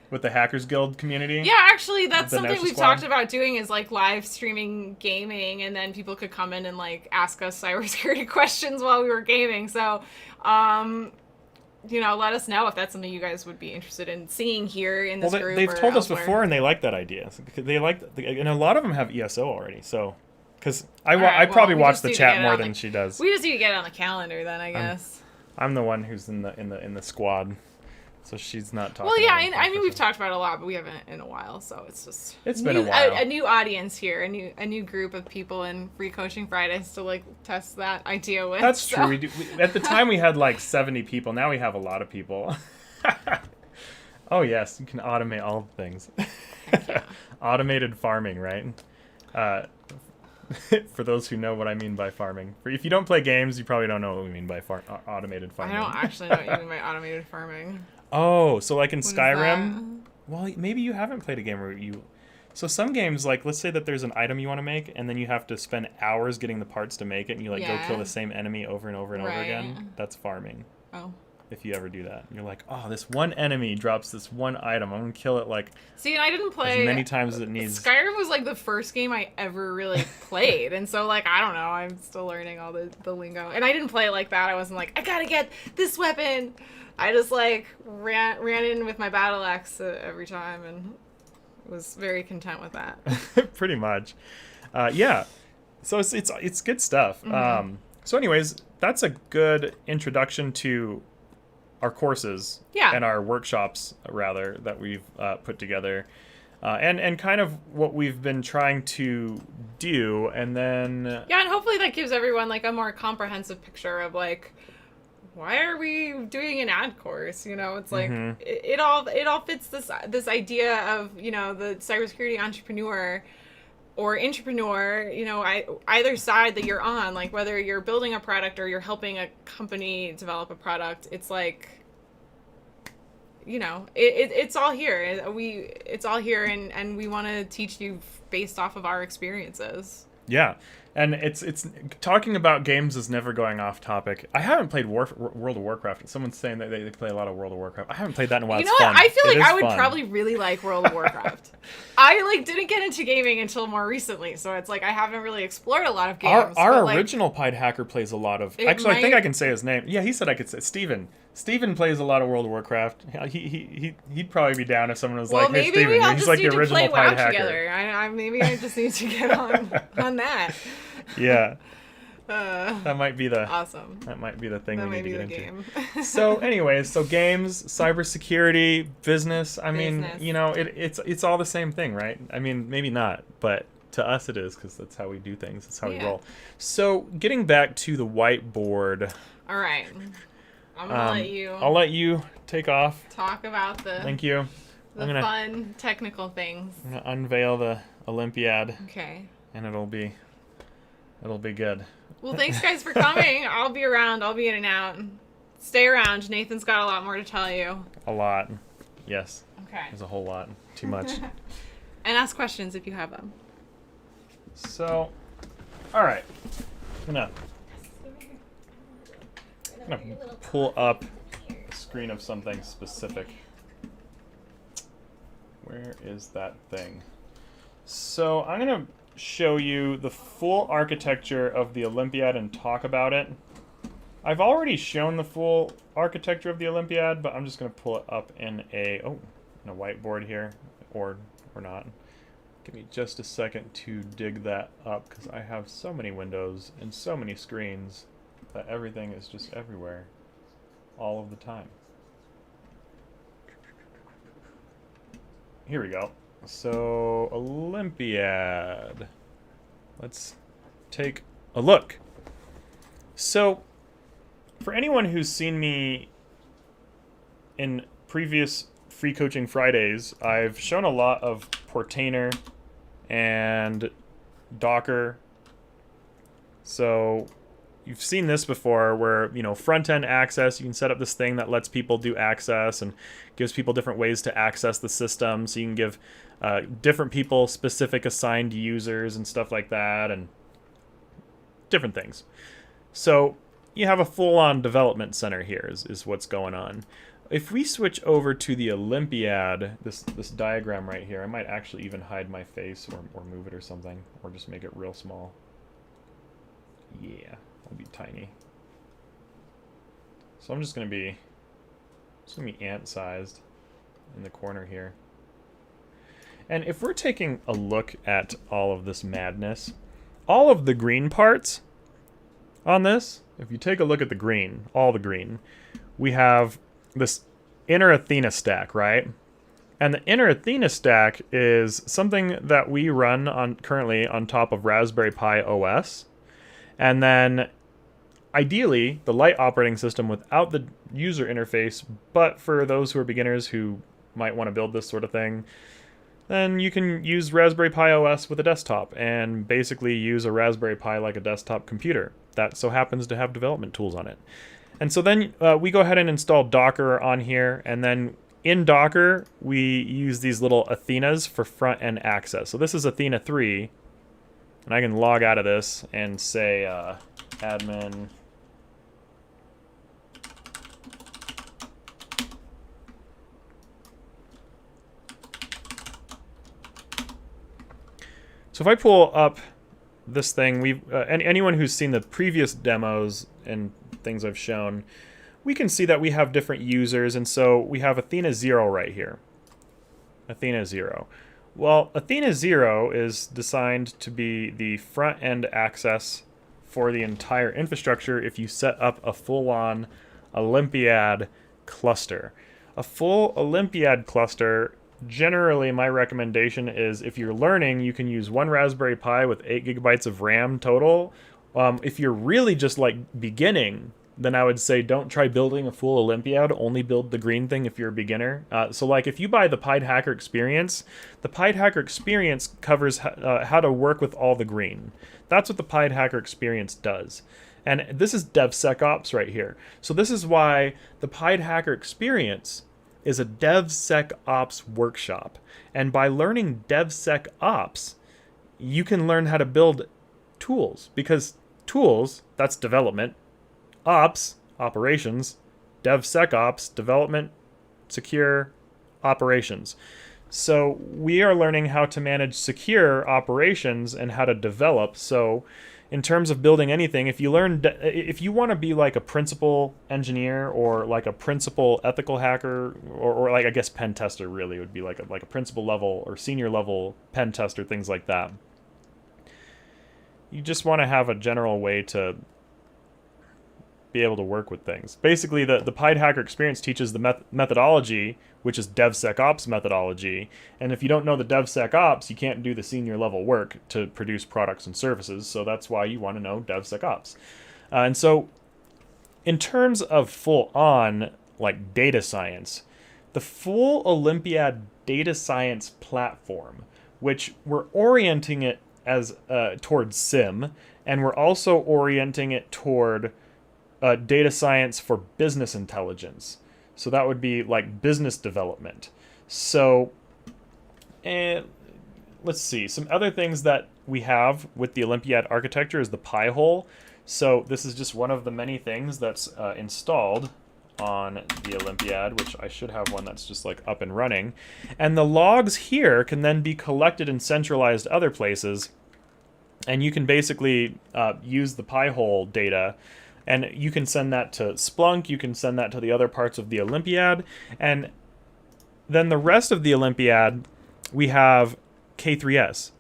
Hackers Guild community. Yeah, actually, that's something we've talked about doing is like live streaming gaming, and then people could come in and like ask us cybersecurity questions while we were gaming. So, let us know if that's something you guys would be interested in seeing here in this group. They've told us before, and they like that idea. They like, and a lot of them have ESO already. So. Because I probably watch the chat more than she does. We just need to get it on the calendar then, I guess. I'm the one who's in the squad, so she's not talking. Well, yeah, about I mean we've talked about it a lot, but we haven't in a while, so it's been a while. A new audience here, a new group of people in Free Coaching Fridays to like test that idea with. That's true. At the time we had like 70 people. Now we have a lot of people. Oh yes, you can automate all things. Yeah. Automated farming, right? For those who know what I mean by farming. If you don't play games, you probably don't know what we mean by automated farming. I don't actually know what you mean by automated farming. Oh, so like in What is Skyrim? Well, maybe you haven't played a game where you... So some games, like, let's say that there's an item you want to make, and then you have to spend hours getting the parts to make it, and you, like, go kill the same enemy over and over and over again. That's farming. Oh. If you ever do that. You're like, oh, this one enemy drops this one item. I'm going to kill it, like, See, and I didn't play... as many times as it needs. Skyrim was, like, the first game I ever really played, and so, like, I don't know, I'm still learning all the lingo. And I didn't play it like that. I wasn't like, I gotta get this weapon! I just, like, ran in with my battle axe every time, and was very content with that. Pretty much. Yeah. So it's good stuff. Mm-hmm. So anyways, that's a good introduction to our courses and our workshops, rather, that we've put together. And kind of what we've been trying to do, and then... Yeah, and hopefully that gives everyone, like, a more comprehensive picture of, like, why are we doing an ad course? You know, it's like, it all fits this idea of, you know, the cybersecurity entrepreneur or intrapreneur, you know, either side that you're on, like, whether you're building a product or you're helping a company develop a product, it's like... You know, it's all here. It's all here, and we want to teach you based off of our experiences. Yeah, and it's talking about games is never going off topic. I haven't played World of Warcraft. Someone's saying that they play a lot of World of Warcraft. I haven't played that in a while. You know it's what? fun. I feel like I would fun. probably really like World of Warcraft. I like didn't get into gaming until more recently, so it's like I haven't really explored a lot of games. Our like, original Pi'd Hacker plays a lot of. Actually, I think I can say his name. Yeah, he said I could say Steven. Steven plays a lot of World of Warcraft. He'd probably be down if someone was like, "Hey, Steven, he's like the original Pi'd Hacker." Together. Maybe I just need to get on that. Yeah. That might be the awesome. That might be the thing we need to get into. Game. So, anyways, games, cybersecurity, business. I mean, you know, it's all the same thing, right? I mean, maybe not, but to us it is, because that's how we do things. That's how we roll. So, getting back to the whiteboard. All right. I'm gonna let you. I'll let you take off. Talk about the. Thank you. Fun technical things. I'm gonna unveil the Olympiad. Okay. And it'll be good. Well, thanks guys for coming. I'll be around. I'll be in and out. Stay around. Nathan's got a lot more to tell you. A lot. Yes. Okay. There's a whole lot. Too much. And ask questions if you have them. So, all right. I'm gonna pull up a screen of something specific. Where is that thing? So I'm gonna show you the full architecture of the Olympiad and talk about it. I've already shown the full architecture of the Olympiad, but I'm just gonna pull it up in a whiteboard here, or not. Give me just a second to dig that up, because I have so many windows and so many screens that everything is just everywhere all of the time. Here we go. So, Olympiad. Let's take a look. So, for anyone who's seen me in previous Free Coaching Fridays, I've shown a lot of Portainer and Docker. So, you've seen this before where, you know, front-end access, you can set up this thing that lets people do access and gives people different ways to access the system. So you can give different people specific assigned users and stuff like that, and different things. So you have a full-on development center here is what's going on. If we switch over to the Olympiad, this diagram right here, I might actually even hide my face or move it or something, or just make it real small. Yeah. Will be tiny. So I'm just gonna be ant sized in the corner here. And if we're taking a look at all of this madness, all of the green parts on this if you take a look at the green, all the green, we have this inner Athena stack, right? And the inner Athena stack is something that we run currently on top of Raspberry Pi OS. And then ideally, the light operating system without the user interface, but for those who are beginners who might want to build this sort of thing, then you can use Raspberry Pi OS with a desktop and basically use a Raspberry Pi like a desktop computer that so happens to have development tools on it. And so then we go ahead and install Docker on here, and then in Docker, we use these little Athenas for front-end access. So this is Athena 3, and I can log out of this and say admin So if I pull up this thing, anyone who's seen the previous demos and things I've shown, we can see that we have different users, and so we have Athena 0 right here. Athena 0. Well, Athena 0 is designed to be the front-end access for the entire infrastructure if you set up a full-on Olympiad cluster. A full Olympiad cluster, generally my recommendation is if you're learning, you can use one Raspberry Pi with 8 gigabytes of RAM total. If you're really just like beginning, then I would say don't try building a full Olympiad, only build the green thing if you're a beginner. So like if you buy the Pi'd Hacker Experience, the Pi'd Hacker Experience covers how to work with all the green. That's what the Pi'd Hacker Experience does. And this is DevSecOps right here. So this is why the Pi'd Hacker Experience is a DevSecOps workshop. And by learning DevSecOps, you can learn how to build tools, because tools, that's development, ops, operations, DevSecOps, development, secure, operations. So we are learning how to manage secure operations and how to develop. So in terms of building anything, if you want to be like a principal engineer or like a principal ethical hacker, or like I guess pen tester really would be like a principal level or senior level pen tester, things like that. You just want to have a general way to be able to work with things. Basically, the Pi'd Hacker Experience teaches the methodology, which is DevSecOps methodology. And if you don't know the DevSecOps, you can't do the senior level work to produce products and services. So that's why you want to know DevSecOps. And so in terms of full-on like data science, the full Olympiad data science platform, which we're orienting it as towards SIM, and we're also orienting it toward data science for business intelligence. So that would be like business development. So let's see. Some other things that we have with the Olympiad architecture is the Pi-hole. So this is just one of the many things that's installed on the Olympiad, which I should have one that's just like up and running. And the logs here can then be collected and centralized other places. And you can basically use the Pi-hole data, and you can send that to Splunk, you can send that to the other parts of the Olympiad, and then the rest of the Olympiad, we have K3S.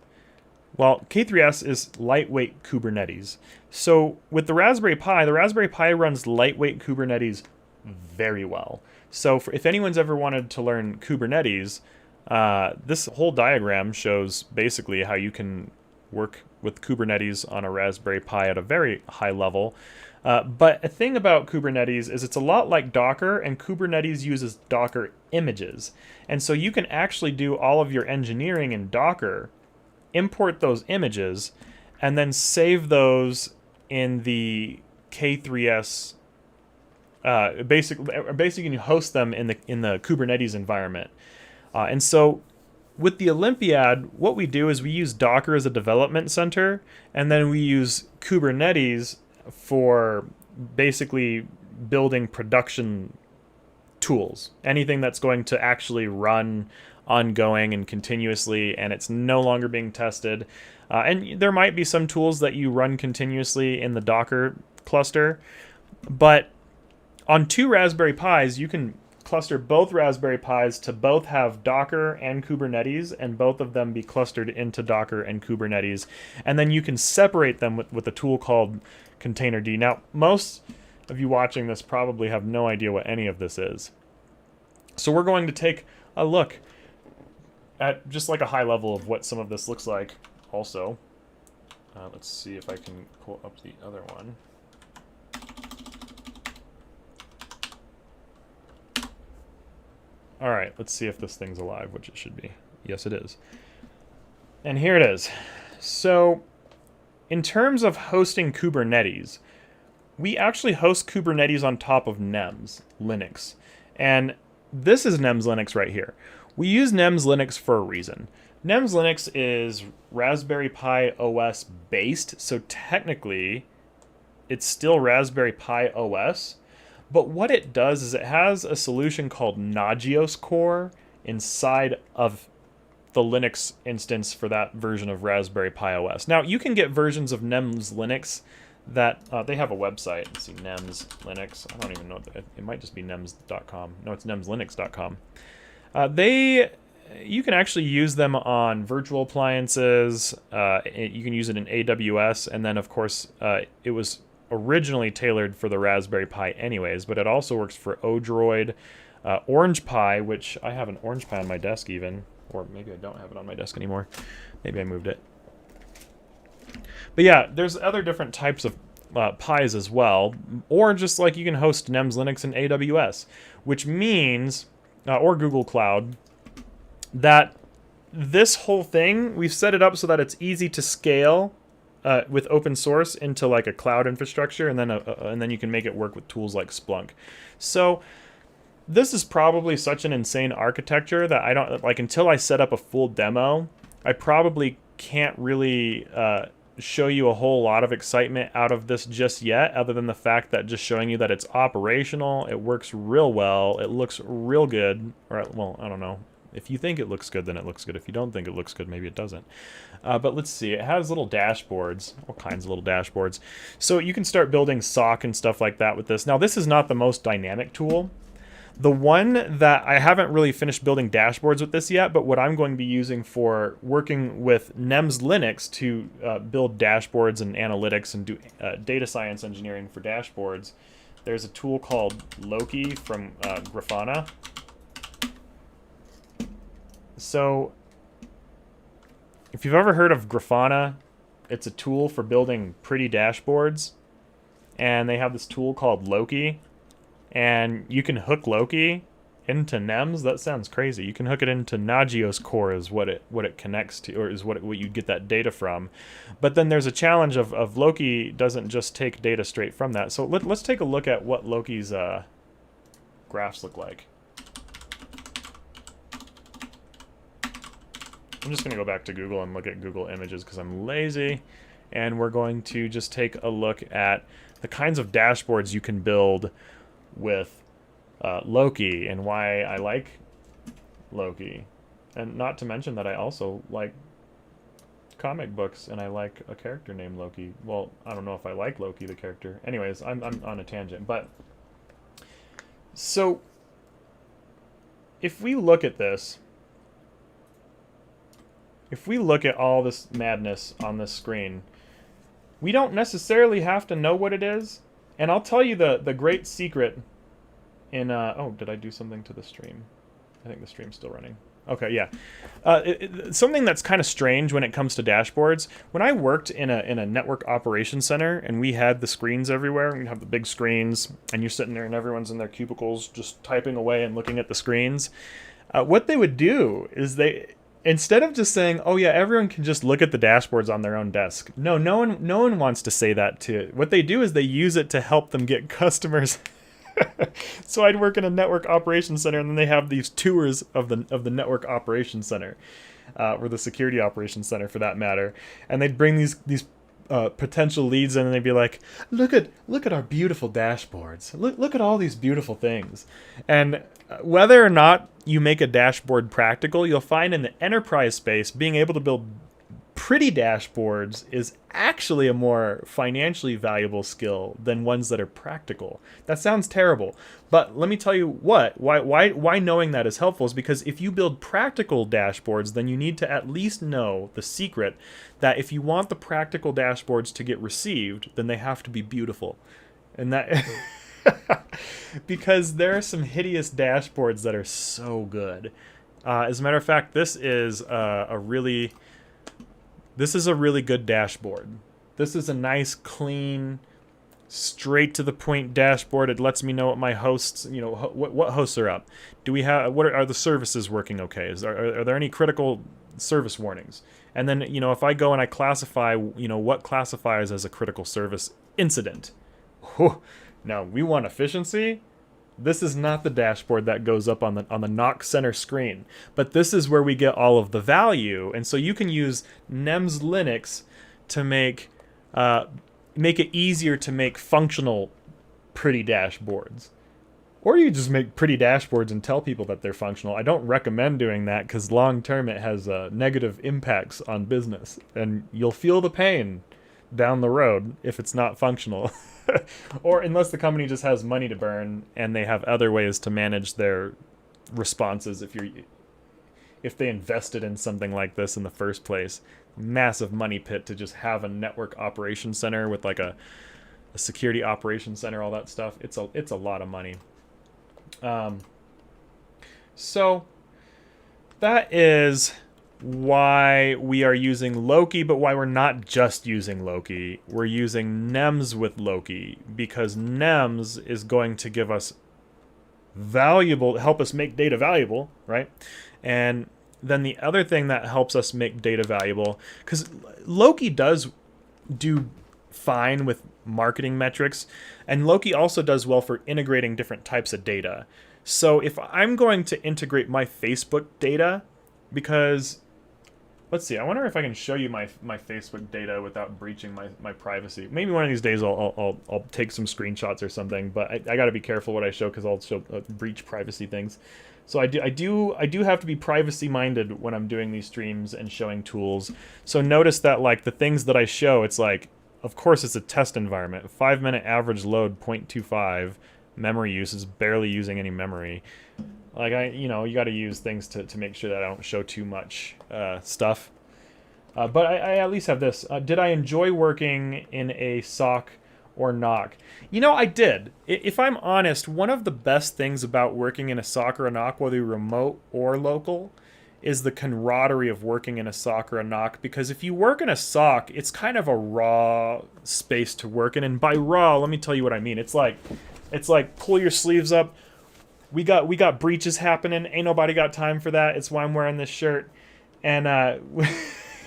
Well, K3S is lightweight Kubernetes. So with the Raspberry Pi runs lightweight Kubernetes very well. So if anyone's ever wanted to learn Kubernetes, this whole diagram shows basically how you can work with Kubernetes on a Raspberry Pi at a very high level. But a thing about Kubernetes is it's a lot like Docker, and Kubernetes uses Docker images. And so you can actually do all of your engineering in Docker, import those images, and then save those in the K3S. Basically, you host them in the Kubernetes environment. And so with the Olympiad, what we do is we use Docker as a development center, and then we use Kubernetes for basically building production tools. Anything that's going to actually run ongoing and continuously, and it's no longer being tested. And there might be some tools that you run continuously in the Docker cluster, but on two Raspberry Pis, you can cluster both Raspberry Pis to both have Docker and Kubernetes, and both of them be clustered into Docker and Kubernetes. And then you can separate them with a tool called containerd. Now, most of you watching this probably have no idea what any of this is. So we're going to take a look at just like a high level of what some of this looks like also. Let's see if I can pull up the other one. All right, let's see if this thing's alive, which it should be. Yes, it is. And here it is. So in terms of hosting Kubernetes, we actually host Kubernetes on top of NEMS Linux. And this is NEMS Linux right here. We use NEMS Linux for a reason. NEMS Linux is Raspberry Pi OS based, so technically it's still Raspberry Pi OS. But what it does is it has a solution called Nagios Core inside of the Linux instance for that version of Raspberry Pi OS. Now, you can get versions of NEMS Linux that they have a website. Let's see, NEMS Linux. I don't even know. It might just be nems.com. No, it's nemslinux.com. You can actually use them on virtual appliances. You can use it in AWS, and then of course it was originally tailored for the Raspberry Pi anyways, but it also works for Odroid, Orange Pi, which I have an Orange Pi on my desk even, or maybe I don't have it on my desk anymore. Maybe I moved it. But yeah, there's other different types of Pis as well, or just like you can host NEMS Linux in AWS, which means, or Google Cloud, that this whole thing, we've set it up so that it's easy to scale with open source into like a cloud infrastructure, and then you can make it work with tools like Splunk. So this is probably such an insane architecture that I don't, like, until I set up a full demo, I probably can't really show you a whole lot of excitement out of this just yet, other than the fact that just showing you that it's operational, it works real well, it looks real good, or, well, I don't know. If you think it looks good, then it looks good. If you don't think it looks good, maybe it doesn't. But let's see. It has little dashboards, all kinds of little dashboards. So you can start building SOC and stuff like that with this. Now, this is not the most dynamic tool. The one that I haven't really finished building dashboards with this yet, but what I'm going to be using for working with NEMS Linux to build dashboards and analytics and do data science engineering for dashboards, there's a tool called Loki from Grafana. So if you've ever heard of Grafana, it's a tool for building pretty dashboards. And they have this tool called Loki. And you can hook Loki into NEMS. That sounds crazy. You can hook it into Nagios Core is what it connects to, or is what you get that data from. But then there's a challenge of Loki doesn't just take data straight from that. So let's take a look at what Loki's graphs look like. I'm just going to go back to Google and look at Google Images because I'm lazy. And we're going to just take a look at the kinds of dashboards you can build with Loki and why I like Loki. And not to mention that I also like comic books and I like a character named Loki. Well, I don't know if I like Loki, the character. Anyways, I'm on a tangent. But so if we look at this, if we look at all this madness on this screen, we don't necessarily have to know what it is. And I'll tell you the great secret in... oh, did I do something to the stream? I think the stream's still running. Okay, yeah. Something that's kind of strange when it comes to dashboards. When I worked in a network operations center and we had the screens everywhere, we have the big screens, and you're sitting there and everyone's in their cubicles just typing away and looking at the screens. What they would do is instead of just saying, oh yeah, everyone can just look at the dashboards on their own desk. No one wants to say that to. What they do is they use it to help them get customers. So I'd work in a network operations center, and then they have these tours of the network operations center, or the security operations center for that matter. And they'd bring these potential leads in, and they'd be like, look at our beautiful dashboards. Look at all these beautiful things. And whether or not you make a dashboard practical, you'll find in the enterprise space being able to build pretty dashboards is actually a more financially valuable skill than ones that are practical. That sounds terrible, but let me tell you why knowing that is helpful is because if you build practical dashboards, then you need to at least know the secret that if you want the practical dashboards to get received, then they have to be beautiful. And that because there are some hideous dashboards that are so good. As a matter of fact, this is a really good dashboard. This is a nice, clean, straight to the point dashboard. It lets me know what my hosts, what hosts are up. Do we have are the services working okay? Are there any critical service warnings? And then if I go and I classify, what classifies as a critical service incident. Now we want efficiency. This is not the dashboard that goes up on the knock center screen, but this is where we get all of the value. And so you can use NEMS Linux to make it easier to make functional pretty dashboards. Or you just make pretty dashboards and tell people that they're functional. I don't recommend doing that because long term it has negative impacts on business, and you'll feel the pain down the road if it's not functional. Or unless the company just has money to burn and they have other ways to manage their responses. If they invested in something like this in the first place, massive money pit to just have a network operations center with like a security operations center, all that stuff. It's a lot of money. So that is why we are using Loki, but why we're not just using Loki. We're using NEMS with Loki because NEMS is going to give us help us make data valuable, right? And then the other thing that helps us make data valuable, because Loki does do fine with marketing metrics, and Loki also does well for integrating different types of data. So if I'm going to integrate my Facebook data, because let's see, I wonder if I can show you my Facebook data without breaching my privacy. Maybe one of these days I'll take some screenshots or something, but I got to be careful what I show because I'll show breach privacy things. So I do have to be privacy minded when I'm doing these streams and showing tools. So notice that like the things that I show, it's like, of course it's a test environment. 5-minute average load 0.25. Memory use is barely using any memory. Like you got to use things to make sure that I don't show too much stuff. But I at least have this. Did I enjoy working in a SOC or NOC? I did. If I'm honest, one of the best things about working in a SOC or a NOC, whether remote or local, is the camaraderie of working in a SOC or a NOC. Because if you work in a SOC, it's kind of a raw space to work in. And by raw, let me tell you what I mean. It's like pull your sleeves up. We got breaches happening. Ain't nobody got time for that. It's why I'm wearing this shirt. And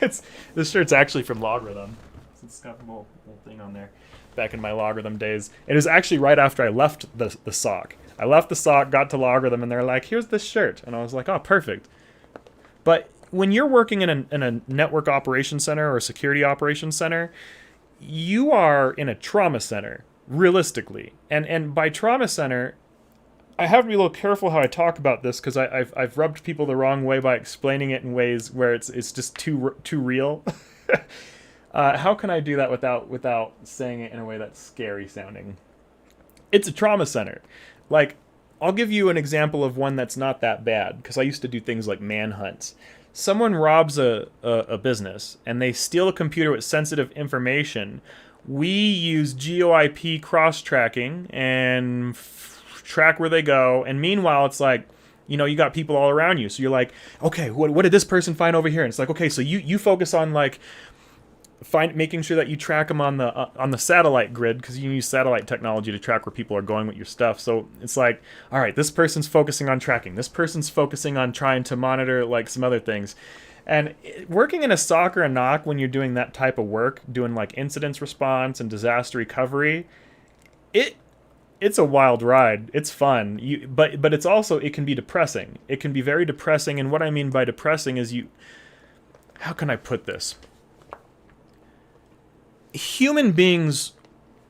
this shirt's actually from Logarithm. It's got a little thing on there. Back in my Logarithm days. It was actually right after I left the SOC. I left the SOC, got to Logarithm, and they're like, here's this shirt. And I was like, oh, perfect. But when you're working in a network operations center or a security operations center, you are in a trauma center, realistically. And by trauma center, I have to be a little careful how I talk about this because I've rubbed people the wrong way by explaining it in ways where it's just too real. How can I do that without saying it in a way that's scary sounding? It's a trauma center. Like, I'll give you an example of one that's not that bad because I used to do things like manhunts. Someone robs a business and they steal a computer with sensitive information. We use GeoIP cross-tracking and track where they go, and meanwhile it's like, you got people all around you, so you're like, okay, what did this person find over here? And it's like, okay, so you focus on like making sure that you track them on the satellite grid, because you use satellite technology to track where people are going with your stuff. So it's like, all right, this person's focusing on tracking, this person's focusing on trying to monitor like some other things. And working in a SOC or a NOC, when you're doing that type of work, doing like incidents response and disaster recovery, it's a wild ride. It's fun. But it's also, it can be depressing. It can be very depressing. And what I mean by depressing is how can I put this? Human beings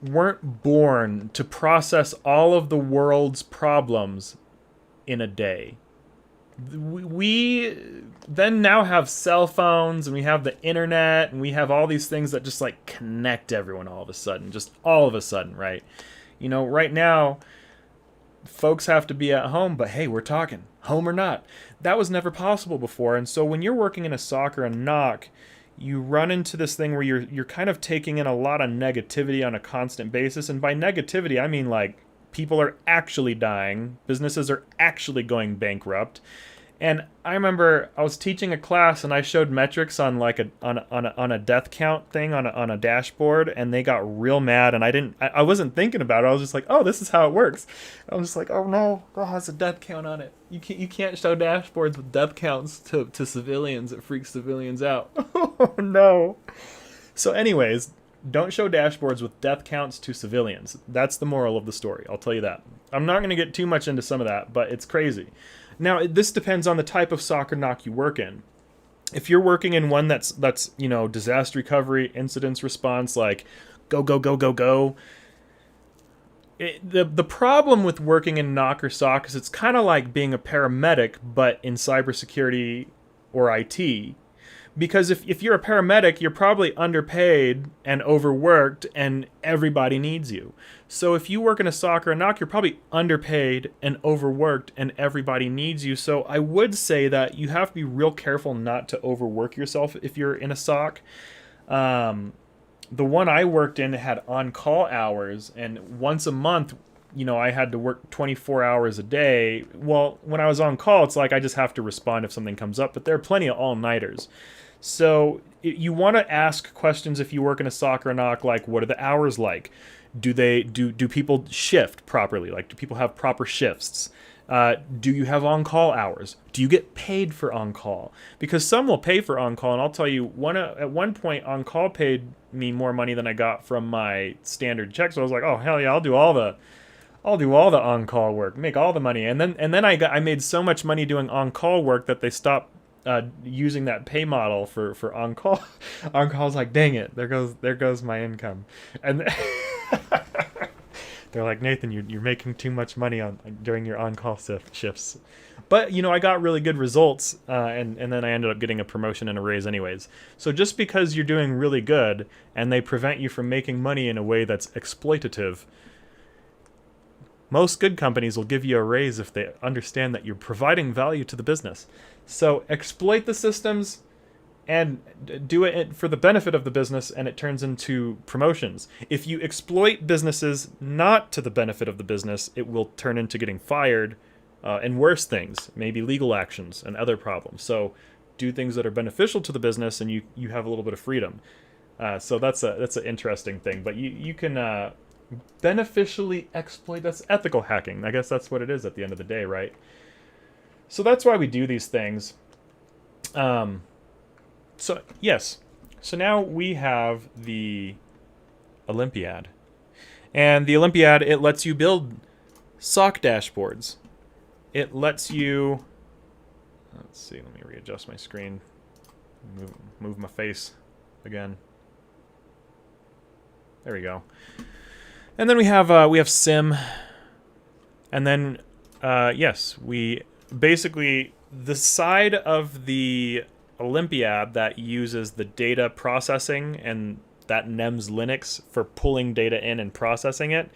weren't born to process all of the world's problems in a day. We then now have cell phones, and we have the internet, and we have all these things that just like connect everyone all of a sudden, just all of a sudden, right? You know, right now, folks have to be at home, but hey, we're talking, home or not. That was never possible before, and so when you're working in a SOC or a NOC, you run into this thing where you're kind of taking in a lot of negativity on a constant basis, and by negativity, I mean like people are actually dying, businesses are actually going bankrupt. And I remember I was teaching a class and I showed metrics on like on a death count thing on a dashboard, and they got real mad, and I wasn't thinking about it. I was just like, oh, this is how it works. I was just like, oh no, it has a death count on it. You can't show dashboards with death counts to civilians. It freaks civilians out. Oh no. So anyways, don't show dashboards with death counts to civilians. That's the moral of the story. I'll tell you that. I'm not going to get too much into some of that, but it's crazy. Now, this depends on the type of SOC or NOC you work in. If you're working in one that's you know, disaster recovery, incidents response, like go, go, go, go, go. The problem with working in NOC or SOC is it's kind of like being a paramedic, but in cybersecurity or IT. Because if you're a paramedic, you're probably underpaid and overworked, and everybody needs you. So if you work in a SOC or a NOC, you're probably underpaid and overworked, and everybody needs you. So I would say that you have to be real careful not to overwork yourself if you're in a SOC. The one I worked in had on-call hours, and once a month, you know, I had to work 24 hours a day. Well, when I was on call, it's like I just have to respond if something comes up, but there are plenty of all-nighters. So you want to ask questions if you work in a SOC or a NOC, like what are the hours like? Do people shift properly? Like, do people have proper shifts? Do you have on-call hours? Do you get paid for on-call? Because some will pay for on-call, and I'll tell you, at one point, on-call paid me more money than I got from my standard check. So I was like, oh hell yeah, I'll do all the on-call work, make all the money, and then I made so much money doing on-call work that they stopped using that pay model for on-call. On-call was like, dang it, there goes my income, and they're like, Nathan, you're making too much money during your on-call shifts. But you know, I got really good results, and then I ended up getting a promotion and a raise anyways. So just because you're doing really good and they prevent you from making money in a way that's exploitative, most good companies will give you a raise if they understand that you're providing value to the business. So exploit the systems and do it for the benefit of the business, and it turns into promotions. If you exploit businesses not to the benefit of the business, it will turn into getting fired and worse things, maybe legal actions and other problems. So do things that are beneficial to the business, and you have a little bit of freedom. So that's an interesting thing. But you can beneficially exploit. That's ethical hacking. I guess that's what it is at the end of the day, right? So that's why we do these things. So yes, so now we have the Olympiad, and the Olympiad, it lets you build SOC dashboards. It lets you, let's see, let me readjust my screen, move my face again. There we go. And then we have SIM, and then yes, we basically, the side of the Olympiad that uses the data processing and that NEMS Linux for pulling data in and processing it,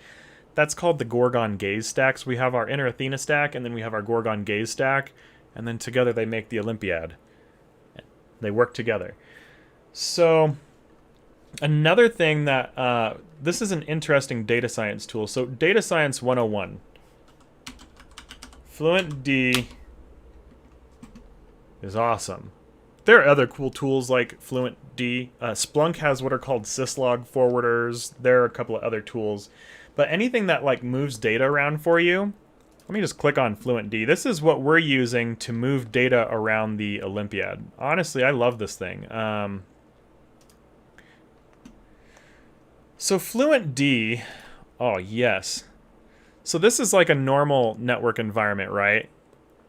that's called the Gorgon Gaze stack. So we have our inner Athena stack, and then we have our Gorgon Gaze stack, and then together they make the Olympiad. They work together. So another thing that, this is an interesting data science tool. So Data Science 101. FluentD is awesome. There are other cool tools like FluentD. Splunk has what are called syslog forwarders. There are a couple of other tools. But anything that like moves data around for you, let me just click on FluentD. This is what we're using to move data around the Olympiad. Honestly, I love this thing. So FluentD, oh yes. So this is like a normal network environment, right?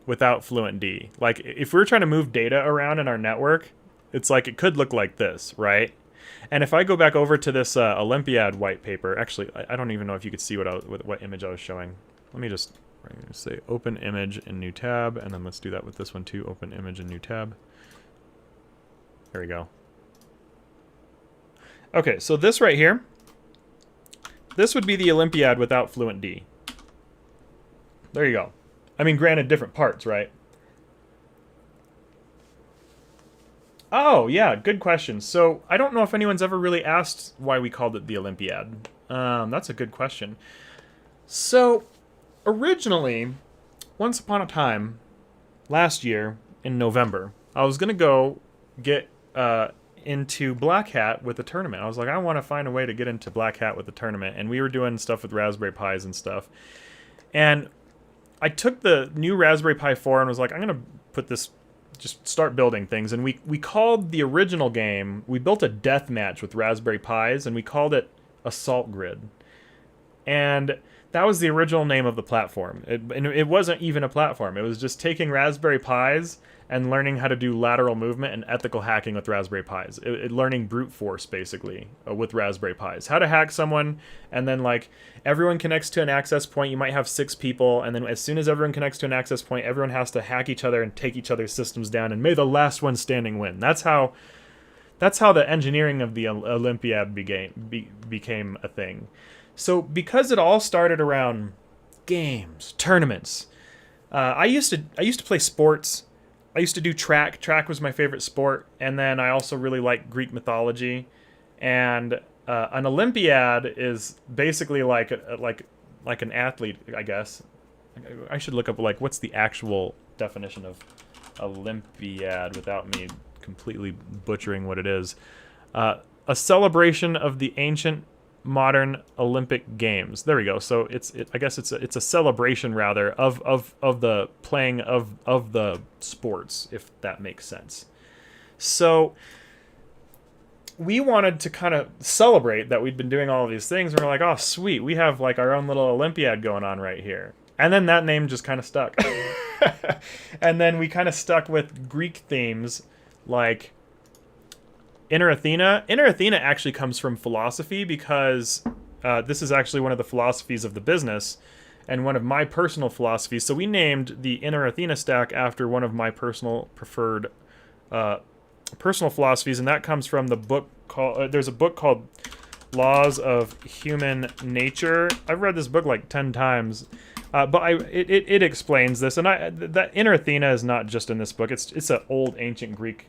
Without FluentD. Like if we're trying to move data around in our network, it's like it could look like this, right? And if I go back over to this Olympiad white paper, actually, I don't even know if you could see what image I was showing. Let me just we're going to say open image in new tab, and then let's do that with this one too. Open image in new tab. There we go. Okay, so this right here, this would be the Olympiad without Fluent D. There you go. I mean, granted, different parts, right? Oh, yeah, good question. So I don't know if anyone's ever really asked why we called it the Olympiad. That's a good question. So originally, once upon a time, last year in November, I was going to go get into Black Hat with a tournament. I was like, I want to find a way to get into Black Hat with a tournament. And we were doing stuff with Raspberry Pis and stuff. And I took the new Raspberry Pi 4 and was like, I'm going to put this, just start building things. And we called the original game, we built a death match with Raspberry Pis, and we called it Assault Grid. And that was the original name of the platform. It wasn't even a platform. It was just taking Raspberry Pis and learning how to do lateral movement and ethical hacking with Raspberry Pis. Learning brute force, basically, with Raspberry Pis. How to hack someone, and then, like, everyone connects to an access point. You might have 6 people, and then as soon as everyone connects to an access point, everyone has to hack each other and take each other's systems down, and may the last one standing win. That's how the engineering of the Olympiad became a thing. So because it all started around games, tournaments, I used to play sports. I used to do track. Track was my favorite sport, and then I also really like Greek mythology. And an Olympiad is basically like an athlete, I guess. I should look up, like, what's the actual definition of Olympiad without me completely butchering what it is. A celebration of the ancient modern Olympic Games. There we go. So I guess it's a celebration, rather, of the playing of the sports, if that makes sense. So we wanted to kind of celebrate that we'd been doing all of these things, and we're like, oh sweet, we have like our own little Olympiad going on right here. And then that name just kind of stuck. And then we kind of stuck with Greek themes, like Inner Athena. Inner Athena actually comes from philosophy, because this is actually one of the philosophies of the business and one of my personal philosophies. So we named the Inner Athena Stack after one of my personal preferred personal philosophies, and that comes from the book called there's a book called Laws of Human Nature. I've read this book like 10 times, but it explains this. And that Inner Athena is not just in this book. It's an old ancient Greek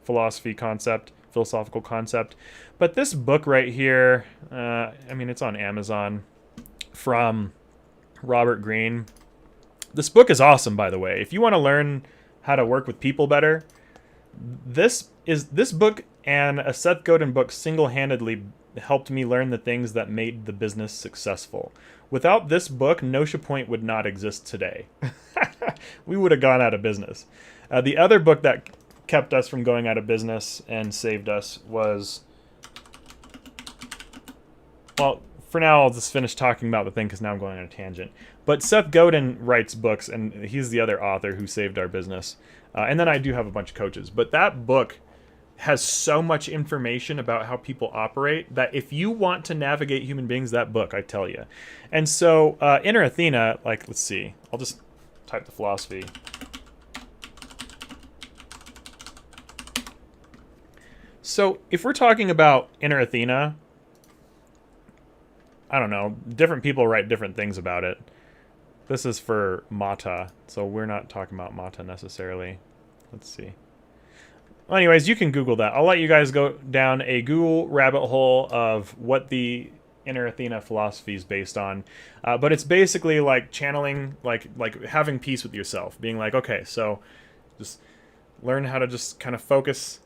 philosophical concept. But this book right here, I mean, it's on Amazon, from Robert Greene. This book is awesome, by the way. If you want to learn how to work with people better, this book and a Seth Godin book single-handedly helped me learn the things that made the business successful. Without this book, Notia Point would not exist today. We would have gone out of business. The other book that kept us from going out of business and saved us was, well, for now I'll just finish talking about the thing, because now I'm going on a tangent. But Seth Godin writes books, and he's the other author who saved our business. And then I do have a bunch of coaches. But that book has so much information about how people operate that if you want to navigate human beings, that book, I tell you. And so Inner Athena, like, let's see. I'll just type the philosophy. So if we're talking about Inner Athena, I don't know, different people write different things about it. This is for Mata, so we're not talking about Mata necessarily. Let's see. Well, anyways, you can Google that. I'll let you guys go down a Google rabbit hole of what the Inner Athena philosophy is based on. But it's basically like channeling, like having peace with yourself. Being like, okay, so just learn how to just kind of focus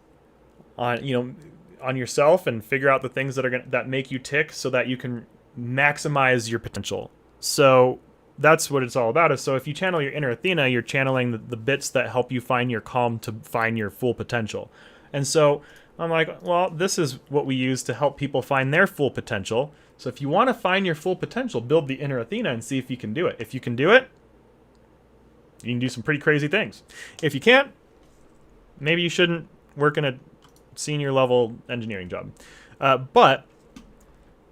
on, on yourself and figure out the things that make you tick, so that you can maximize your potential. So that's what it's all about. So if you channel your Inner Athena, you're channeling the bits that help you find your calm to find your full potential. And so I'm like, well, this is what we use to help people find their full potential. So if you want to find your full potential, build the Inner Athena and see if you can do it. If you can do it, you can do some pretty crazy things. If you can't, maybe you shouldn't work in a senior level engineering job. But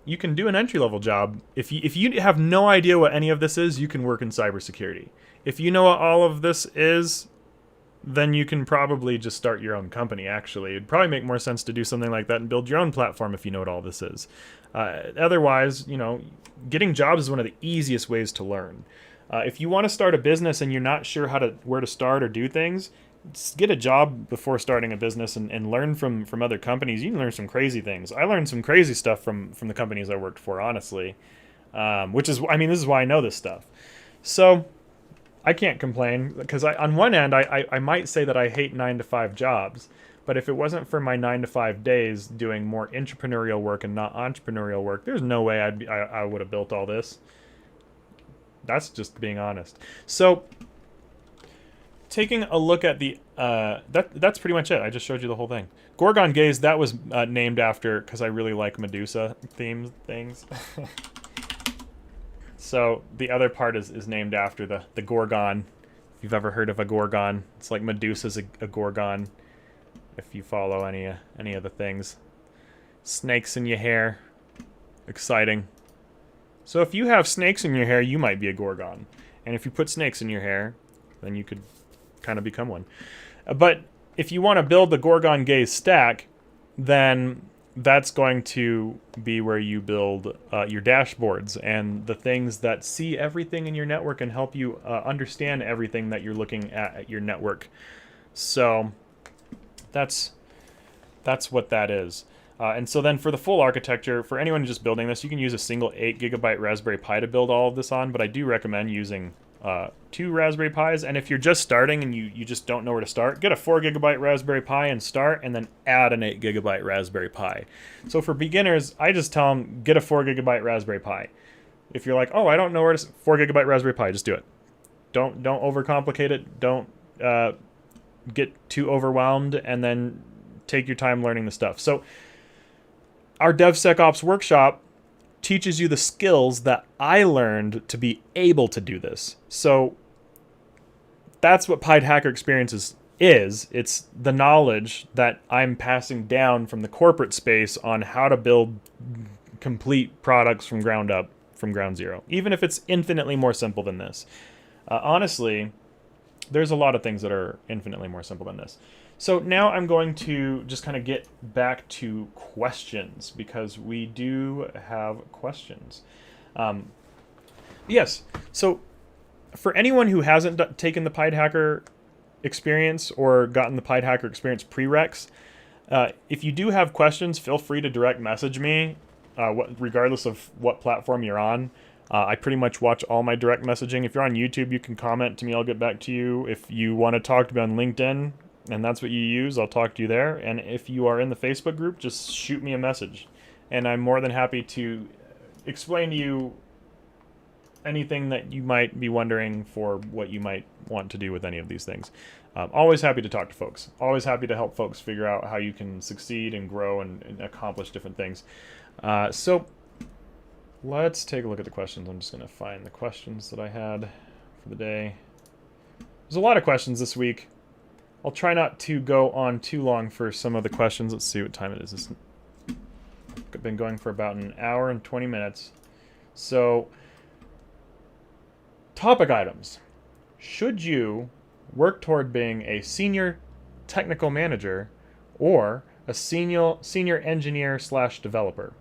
you can do an entry-level job. If you have no idea what any of this is, you can work in cybersecurity. If you know what all of this is, then you can probably just start your own company, actually. It'd probably make more sense to do something like that and build your own platform if you know what all this is. Otherwise, getting jobs is one of the easiest ways to learn. If you want to start a business and you're not sure where to start or do things, just get a job before starting a business and learn from other companies. You can learn some crazy things. I learned some crazy stuff from the companies I worked for, honestly, this is why I know this stuff. So I can't complain, because on one end, I might say that I hate 9-to-5 jobs, but if it wasn't for my 9-to-5 days doing more entrepreneurial work and not entrepreneurial work, there's no way I would have built all this. That's just being honest. So taking a look at the that's pretty much it. I just showed you the whole thing. Gorgon Gaze, that was named after, because I really like Medusa themed things. So the other part is named after the Gorgon. If you've ever heard of a Gorgon, it's like Medusa's a Gorgon. If you follow any of the things. Snakes in your hair. Exciting. So if you have snakes in your hair, you might be a Gorgon. And if you put snakes in your hair, then you could kind of become one. But if you want to build the Gorgon Gaze stack, then that's going to be where you build your dashboards and the things that see everything in your network and help you understand everything that you're looking at your network. So that's what that is. And so then for the full architecture, for anyone just building this, you can use a single 8GB Raspberry Pi to build all of this on, but I do recommend using 2 Raspberry Pis. And if you're just starting and you just don't know where to start, get a 4GB Raspberry Pi and start, and then add an 8GB Raspberry Pi. So for beginners, I just tell them, get a 4GB Raspberry Pi. If you're like, oh, I don't know where to 4GB Raspberry Pi, just do it. Don't overcomplicate it. Don't get too overwhelmed, and then take your time learning the stuff. So our DevSecOps workshop teaches you the skills that I learned to be able to do this. So that's what Pi'd Hacker Experiences is. It's the knowledge that I'm passing down from the corporate space on how to build complete products from ground up, from ground zero, even if it's infinitely more simple than this. Honestly, there's a lot of things that are infinitely more simple than this. So now I'm going to just kind of get back to questions, because we do have questions. Yes, so for anyone who hasn't taken the Pi'd Hacker experience or gotten the Pi'd Hacker experience prereqs, if you do have questions, feel free to direct message me, regardless of what platform you're on. I pretty much watch all my direct messaging. If you're on YouTube, you can comment to me. I'll get back to you. If you want to talk to me on LinkedIn, and that's what you use, I'll talk to you there. And if you are in the Facebook group, just shoot me a message. And I'm more than happy to explain to you anything that you might be wondering for what you might want to do with any of these things. Always happy to talk to folks. Always happy to help folks figure out how you can succeed and grow and accomplish different things. So let's take a look at the questions. I'm just going to find the questions that I had for the day. There's a lot of questions this week. I'll try not to go on too long for some of the questions. Let's see what time it is. I've been going for about an hour and 20 minutes. So, topic items. Should you work toward being a senior technical manager or a senior engineer / developer?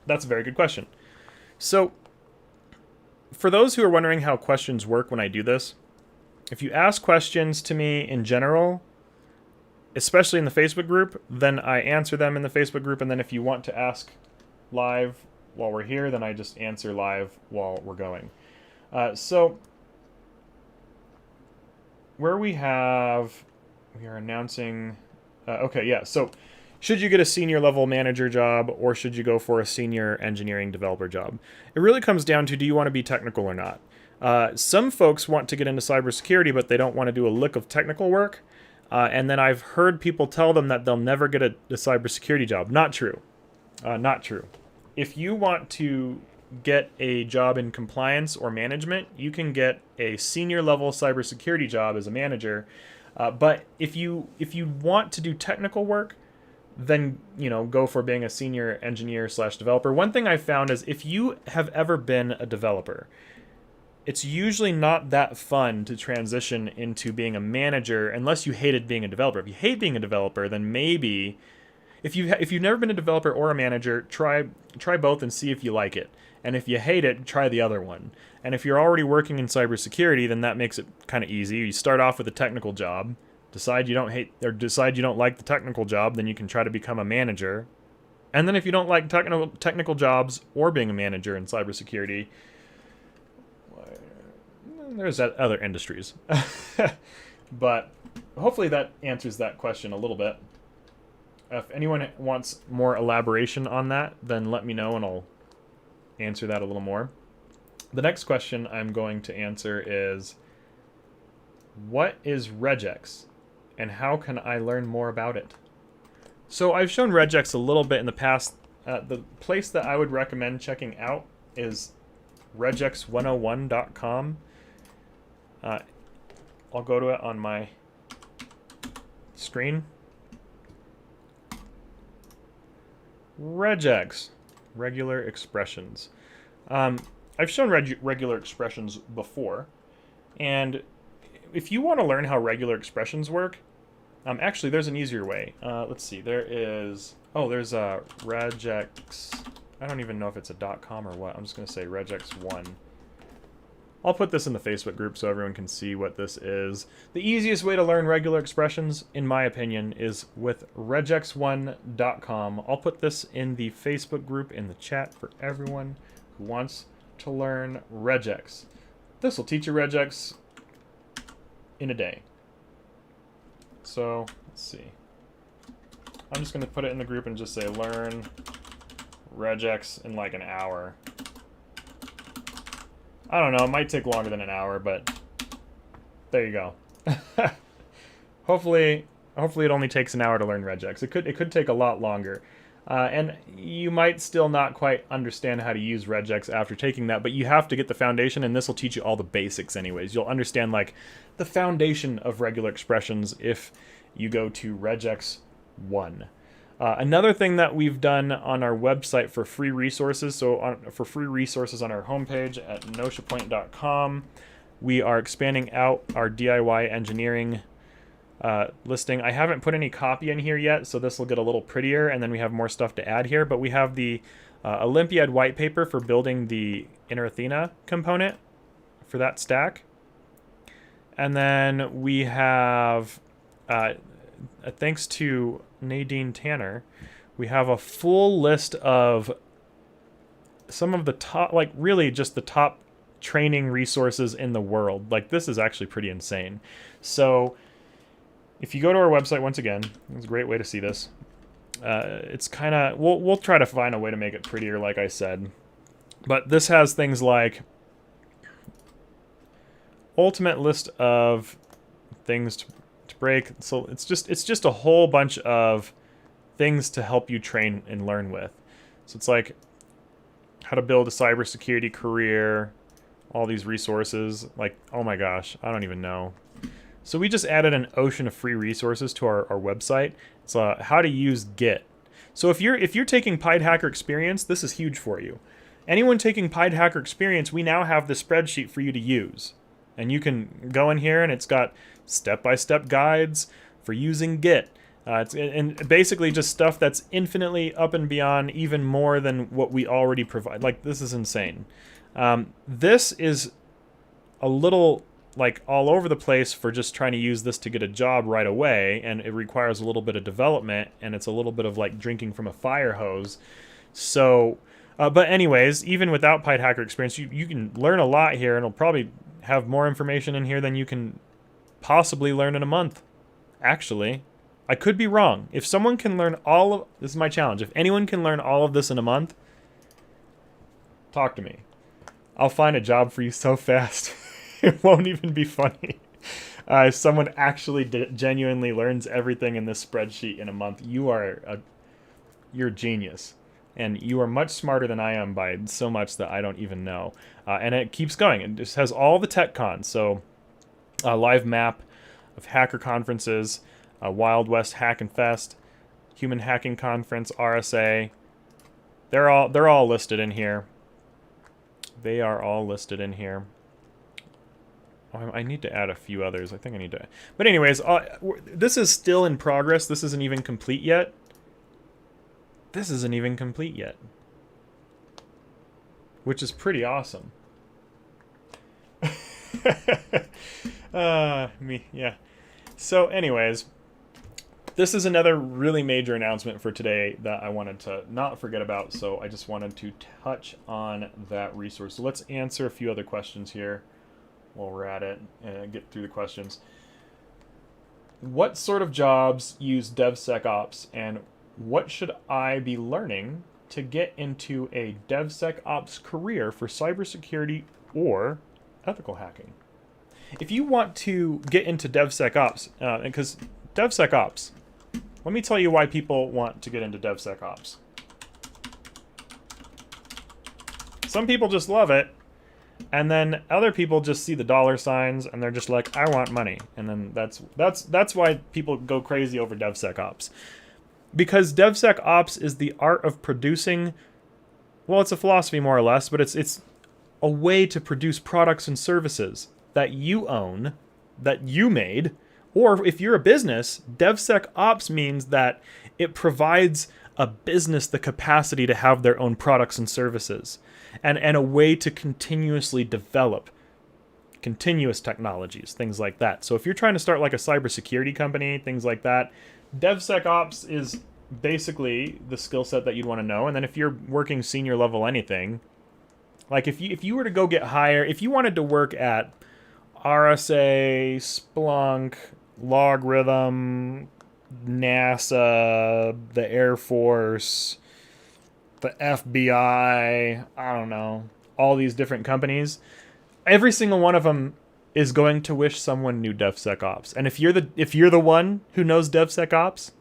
That's a very good question. So, for those who are wondering how questions work when I do this, if you ask questions to me in general, especially in the Facebook group, then I answer them in the Facebook group. And then if you want to ask live while we're here, then I just answer live while we're going. So where we are announcing, okay, yeah. So should you get a senior level manager job, or should you go for a senior engineering developer job? It really comes down to, do you want to be technical or not? Some folks want to get into cybersecurity, but they don't want to do a lick of technical work. And then I've heard people tell them that they'll never get a cybersecurity job. Not true. Not true. If you want to get a job in compliance or management, you can get a senior level cybersecurity job as a manager. But if you want to do technical work, then, go for being a senior engineer / developer. One thing I found is if you have ever been a developer, it's usually not that fun to transition into being a manager unless you hated being a developer. If you hate being a developer, then maybe if you've never been a developer or a manager, try both and see if you like it. And if you hate it, try the other one. And if you're already working in cybersecurity, then that makes it kind of easy. You start off with a technical job, decide you don't like the technical job, then you can try to become a manager. And then if you don't like technical jobs or being a manager in cybersecurity, there's other industries. But hopefully that answers that question a little bit. If anyone wants more elaboration on that, then let me know and I'll answer that a little more. The next question I'm going to answer is, what is regex and how can I learn more about it? So I've shown regex a little bit in the past. The place that I would recommend checking out is regex101.com. I'll go to it on my screen. Regex, regular expressions. I've shown regular expressions before, and if you want to learn how regular expressions work, actually there's an easier way. Let's see, there's a regex. I don't even know if it's a .com or what. I'm just going to say regex1. I'll put this in the Facebook group so everyone can see what this is. The easiest way to learn regular expressions, in my opinion, is with regex1.com. I'll put this in the Facebook group in the chat for everyone who wants to learn regex. This will teach you regex in a day. So, let's see. I'm just going to put it in the group and just say learn regex in like an hour. I don't know, it might take longer than an hour, but there you go. Hopefully it only takes an hour to learn regex. It could take a lot longer. And you might still not quite understand how to use regex after taking that, but you have to get the foundation, and this will teach you all the basics anyways. You'll understand like the foundation of regular expressions if you go to regex 1. Another thing that we've done on our website for free resources, for free resources on our homepage at noshapoint.com, we are expanding out our DIY engineering listing. I haven't put any copy in here yet, so this will get a little prettier, and then we have more stuff to add here, but we have the Olympiad white paper for building the inner Athena component for that stack. And then we have, thanks to Nadine Tanner, we have a full list of some of the top, like really just the top training resources in the world. Like this is actually pretty insane. So if you go to our website, once again, it's a great way to see this. It's kind of, we'll try to find a way to make it prettier, like I said. But this has things like ultimate list of things to break. So it's just a whole bunch of things to help you train and learn with. So it's like how to build a cybersecurity career, all these resources. Like, oh my gosh, I don't even know. So we just added an ocean of free resources to our website. It's how to use Git. So if you're taking Pi'd Hacker Experience, this is huge for you. Anyone taking Pi'd Hacker Experience, we now have the spreadsheet for you to use. And you can go in here and it's got step-by-step guides for using Git. And basically just stuff that's infinitely up and beyond even more than what we already provide. Like, this is insane. This is a little like all over the place for just trying to use this to get a job right away, and it requires a little bit of development, and it's a little bit of like drinking from a fire hose. So, but anyways, even without Pi'd Hacker Experience, you can learn a lot here, and it'll probably have more information in here than you can possibly learn in a month. Actually, I could be wrong. If someone can learn all of this, is my challenge. If anyone can learn all of this in a month, talk to me. I'll find a job for you so fast. It won't even be funny. If someone actually genuinely learns everything in this spreadsheet in a month, you're a genius. And you are much smarter than I am by so much that I don't even know. And it keeps going. It just has all the tech cons. So a live map of hacker conferences, Wild West Hack and Fest, Human Hacking Conference, RSA. They're all listed in here. They are all listed in here. Oh, I need to add a few others. I think I need to. But anyways, this is still in progress. This isn't even complete yet. This isn't even complete yet. Which is pretty awesome. Yeah. So anyways, this is another really major announcement for today that I wanted to not forget about, so I just wanted to touch on that resource. So let's answer a few other questions here while we're at it and get through the questions. What sort of jobs use DevSecOps, and what should I be learning to get into a DevSecOps career for cybersecurity or ethical hacking? If you want to get into DevSecOps, because DevSecOps, let me tell you why people want to get into DevSecOps. Some people just love it, and then other people just see the dollar signs and they're just like, I want money. And then that's why people go crazy over DevSecOps. Because DevSecOps is the art of producing, well, it's a philosophy more or less, but it's a way to produce products and services that you own, that you made. Or if you're a business, DevSecOps means that it provides a business the capacity to have their own products and services, and a way to continuously develop continuous technologies, things like that. So if you're trying to start like a cybersecurity company, things like that, DevSecOps is basically the skill set that you'd want to know. And then if you're working senior level anything, like if you were to go get hired, if you wanted to work at RSA, Splunk, Logarithm, NASA, the Air Force, the FBI, I don't know, all these different companies, every single one of them is going to wish someone knew DevSecOps. And if you're the one who knows DevSecOps,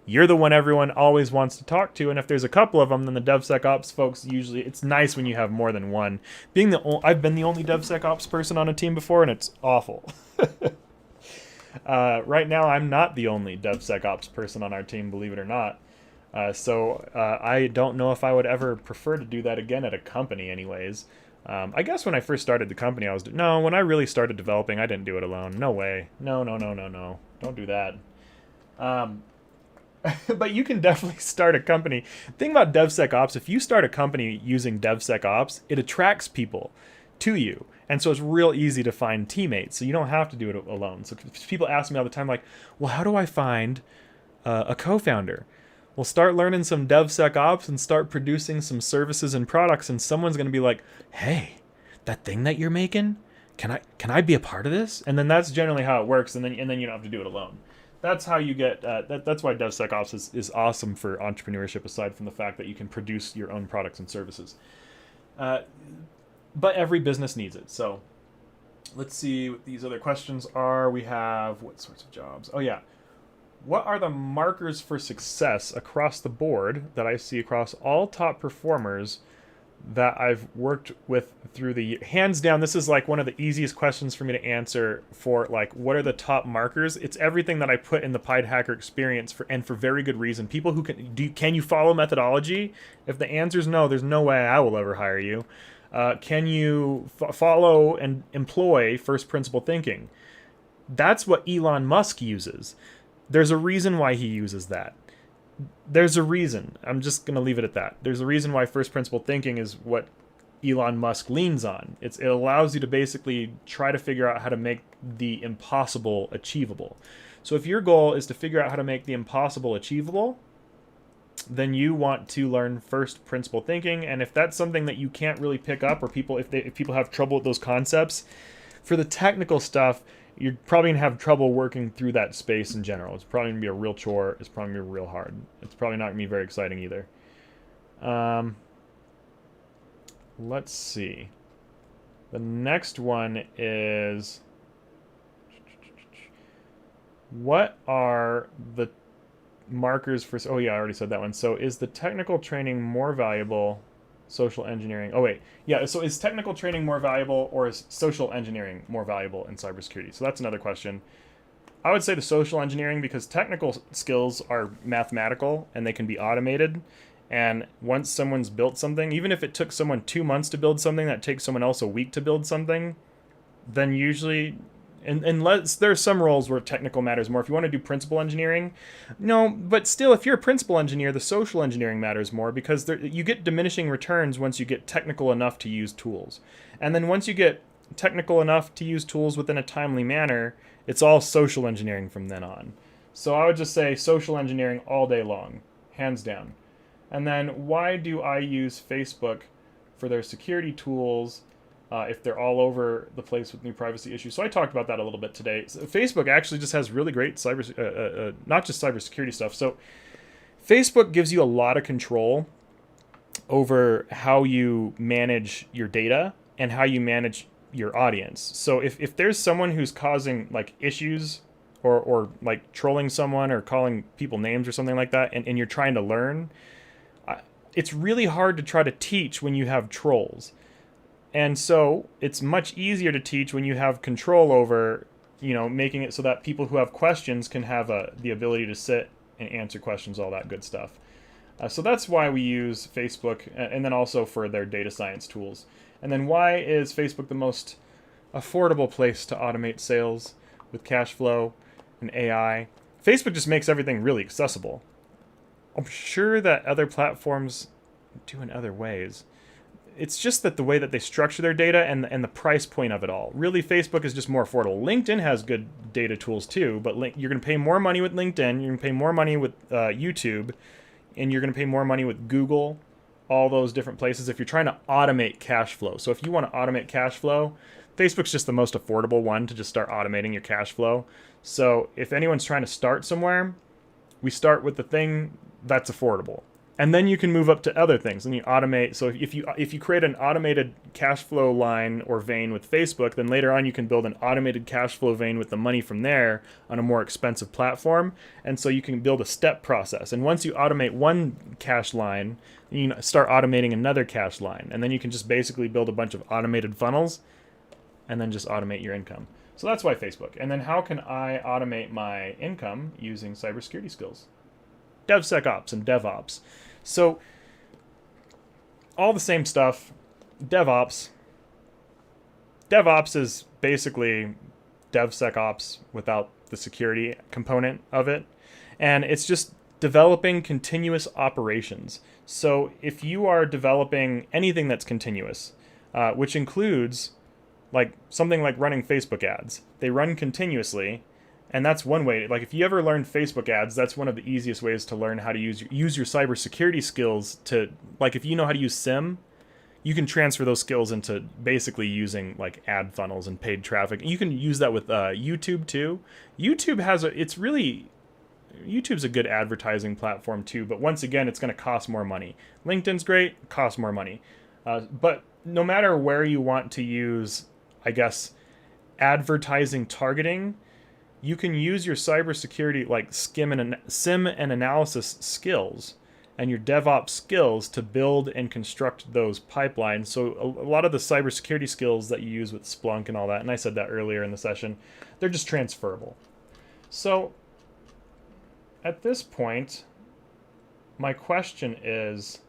you're the one everyone always wants to talk to. And if there's a couple of them, then the DevSecOps folks usually, it's nice when you have more than one. I've been the only DevSecOps person on a team before, and it's awful. Right now, I'm not the only DevSecOps person on our team, believe it or not. So I don't know if I would ever prefer to do that again at a company anyways. I guess when I first started the company, when I really started developing, I didn't do it alone. No way. No. Don't do that. But you can definitely start a company. The thing about DevSecOps, if you start a company using DevSecOps, it attracts people to you. And so it's real easy to find teammates. So you don't have to do it alone. So people ask me all the time, like, well, how do I find a co-founder? Well, start learning some DevSecOps and start producing some services and products, and someone's going to be like, hey, that thing that you're making, can I be a part of this? And then that's generally how it works, and then you don't have to do it alone. That's how you get, that's why DevSecOps is awesome for entrepreneurship, aside from the fact that you can produce your own products and services. But every business needs it. So let's see what these other questions are. We have, what sorts of jobs? Oh yeah. What are the markers for success across the board that I see across all top performers that I've worked with through the year? Hands down, this is like one of the easiest questions for me to answer for like, what are the top markers? It's everything that I put in the Pi'd Hacker experience and for very good reason. People who can you follow methodology? If the answer is no, there's no way I will ever hire you. Can you follow and employ first principle thinking? That's what Elon Musk uses. There's a reason why he uses that. There's a reason. I'm just going to leave it at that. There's a reason why first principle thinking is what Elon Musk leans on. It allows you to basically try to figure out how to make the impossible achievable. So if your goal is to figure out how to make the impossible achievable, then you want to learn first principle thinking. And if that's something that you can't really pick up, or if people have trouble with those concepts, for the technical stuff, you're probably going to have trouble working through that space in general. It's probably going to be a real chore. It's probably going to be real hard. It's probably not going to be very exciting either. Let's see. The next one is, what are the markers for... Oh, yeah, I already said that one. So is the technical training more valuable... Social engineering. Oh, wait. Yeah, so is technical training more valuable, or is social engineering more valuable in cybersecurity? So that's another question. I would say the social engineering, because technical skills are mathematical and they can be automated. And once someone's built something, even if it took someone 2 months to build something that takes someone else a week to build something, then usually, unless there's some roles where technical matters more. If you want to do principal engineering, no, but still, if you're a principal engineer, the social engineering matters more, because you get diminishing returns once you get technical enough to use tools. And then once you get technical enough to use tools within a timely manner, it's all social engineering from then on. So I would just say social engineering all day long, hands down. And then why do I use Facebook for their security tools if they're all over the place with new privacy issues? So I talked about that a little bit today. So Facebook actually just has really great not just cybersecurity stuff. So Facebook gives you a lot of control over how you manage your data and how you manage your audience. So if there's someone who's causing like issues or like trolling someone or calling people names or something like that, and you're trying to learn, it's really hard to try to teach when you have trolls. And so it's much easier to teach when you have control over, making it so that people who have questions can have the ability to sit and answer questions, all that good stuff. So that's why we use Facebook, and then also for their data science tools. And then why is Facebook the most affordable place to automate sales with cash flow and AI? Facebook just makes everything really accessible. I'm sure that other platforms do in other ways. It's just that the way that they structure their data and the price point of it all. Really, Facebook is just more affordable. LinkedIn has good data tools too, but you're going to pay more money with LinkedIn, you're going to pay more money with YouTube, and you're going to pay more money with Google, all those different places if you're trying to automate cash flow. So if you want to automate cash flow, Facebook's just the most affordable one to just start automating your cash flow. So if anyone's trying to start somewhere, we start with the thing that's affordable, and then you can move up to other things and you automate. So if you create an automated cash flow line or vein with Facebook, then later on you can build an automated cash flow vein with the money from there on a more expensive platform. And so you can build a step process, and once you automate one cash line, you start automating another cash line, and then you can just basically build a bunch of automated funnels and then just automate your income. So that's why Facebook. And then how can I automate my income using cybersecurity skills? DevSecOps and DevOps. So all the same stuff. DevOps is basically DevSecOps without the security component of it. And it's just developing continuous operations. So if you are developing anything that's continuous, which includes like something like running Facebook ads, they run continuously. And that's one way. Like if you ever learn Facebook ads, that's one of the easiest ways to learn how to use your cybersecurity skills to, like if you know how to use SIM, you can transfer those skills into basically using like ad funnels and paid traffic. You can use that with YouTube too. YouTube's a good advertising platform too, but once again, it's going to cost more money. LinkedIn's great, costs more money. But no matter where you want to use, I guess, advertising targeting, you can use your cybersecurity like SIM and analysis skills and your DevOps skills to build and construct those pipelines. So a lot of the cybersecurity skills that you use with Splunk and all that, and I said that earlier in the session, they're just transferable. So at this point, my question is,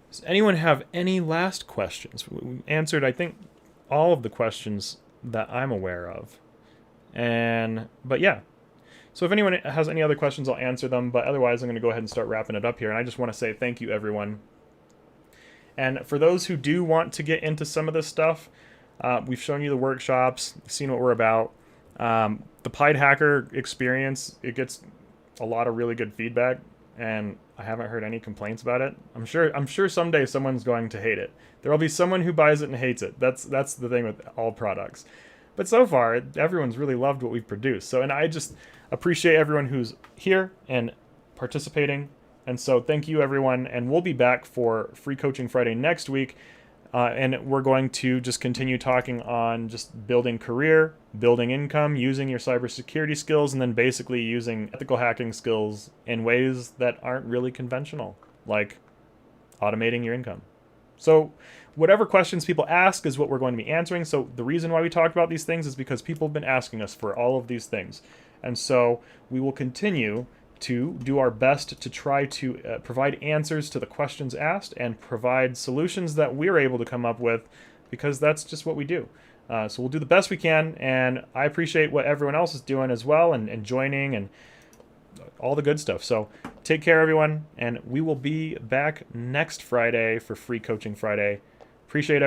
does anyone have any last questions? We answered, I think, all of the questions that I'm aware of. But yeah, so if anyone has any other questions, I'll answer them. But otherwise, I'm going to go ahead and start wrapping it up here. And I just want to say thank you, everyone. And for those who do want to get into some of this stuff, we've shown you the workshops, seen what we're about. The Pi'd Hacker experience, it gets a lot of really good feedback, and I haven't heard any complaints about it. I'm sure someday someone's going to hate it. There'll be someone who buys it and hates it. That's the thing with all products. But so far, everyone's really loved what we've produced. So, and I just appreciate everyone who's here and participating. And so thank you, everyone. And we'll be back for Free Coaching Friday next week. And we're going to just continue talking on just building career, building income, using your cybersecurity skills, and then basically using ethical hacking skills in ways that aren't really conventional, like automating your income. So whatever questions people ask is what we're going to be answering. So the reason why we talked about these things is because people have been asking us for all of these things. And so we will continue to do our best to try to provide answers to the questions asked and provide solutions that we're able to come up with, because that's just what we do. So we'll do the best we can, and I appreciate what everyone else is doing as well, and joining and all the good stuff. So take care, everyone, and we will be back next Friday for Free Coaching Friday. Appreciate everyone.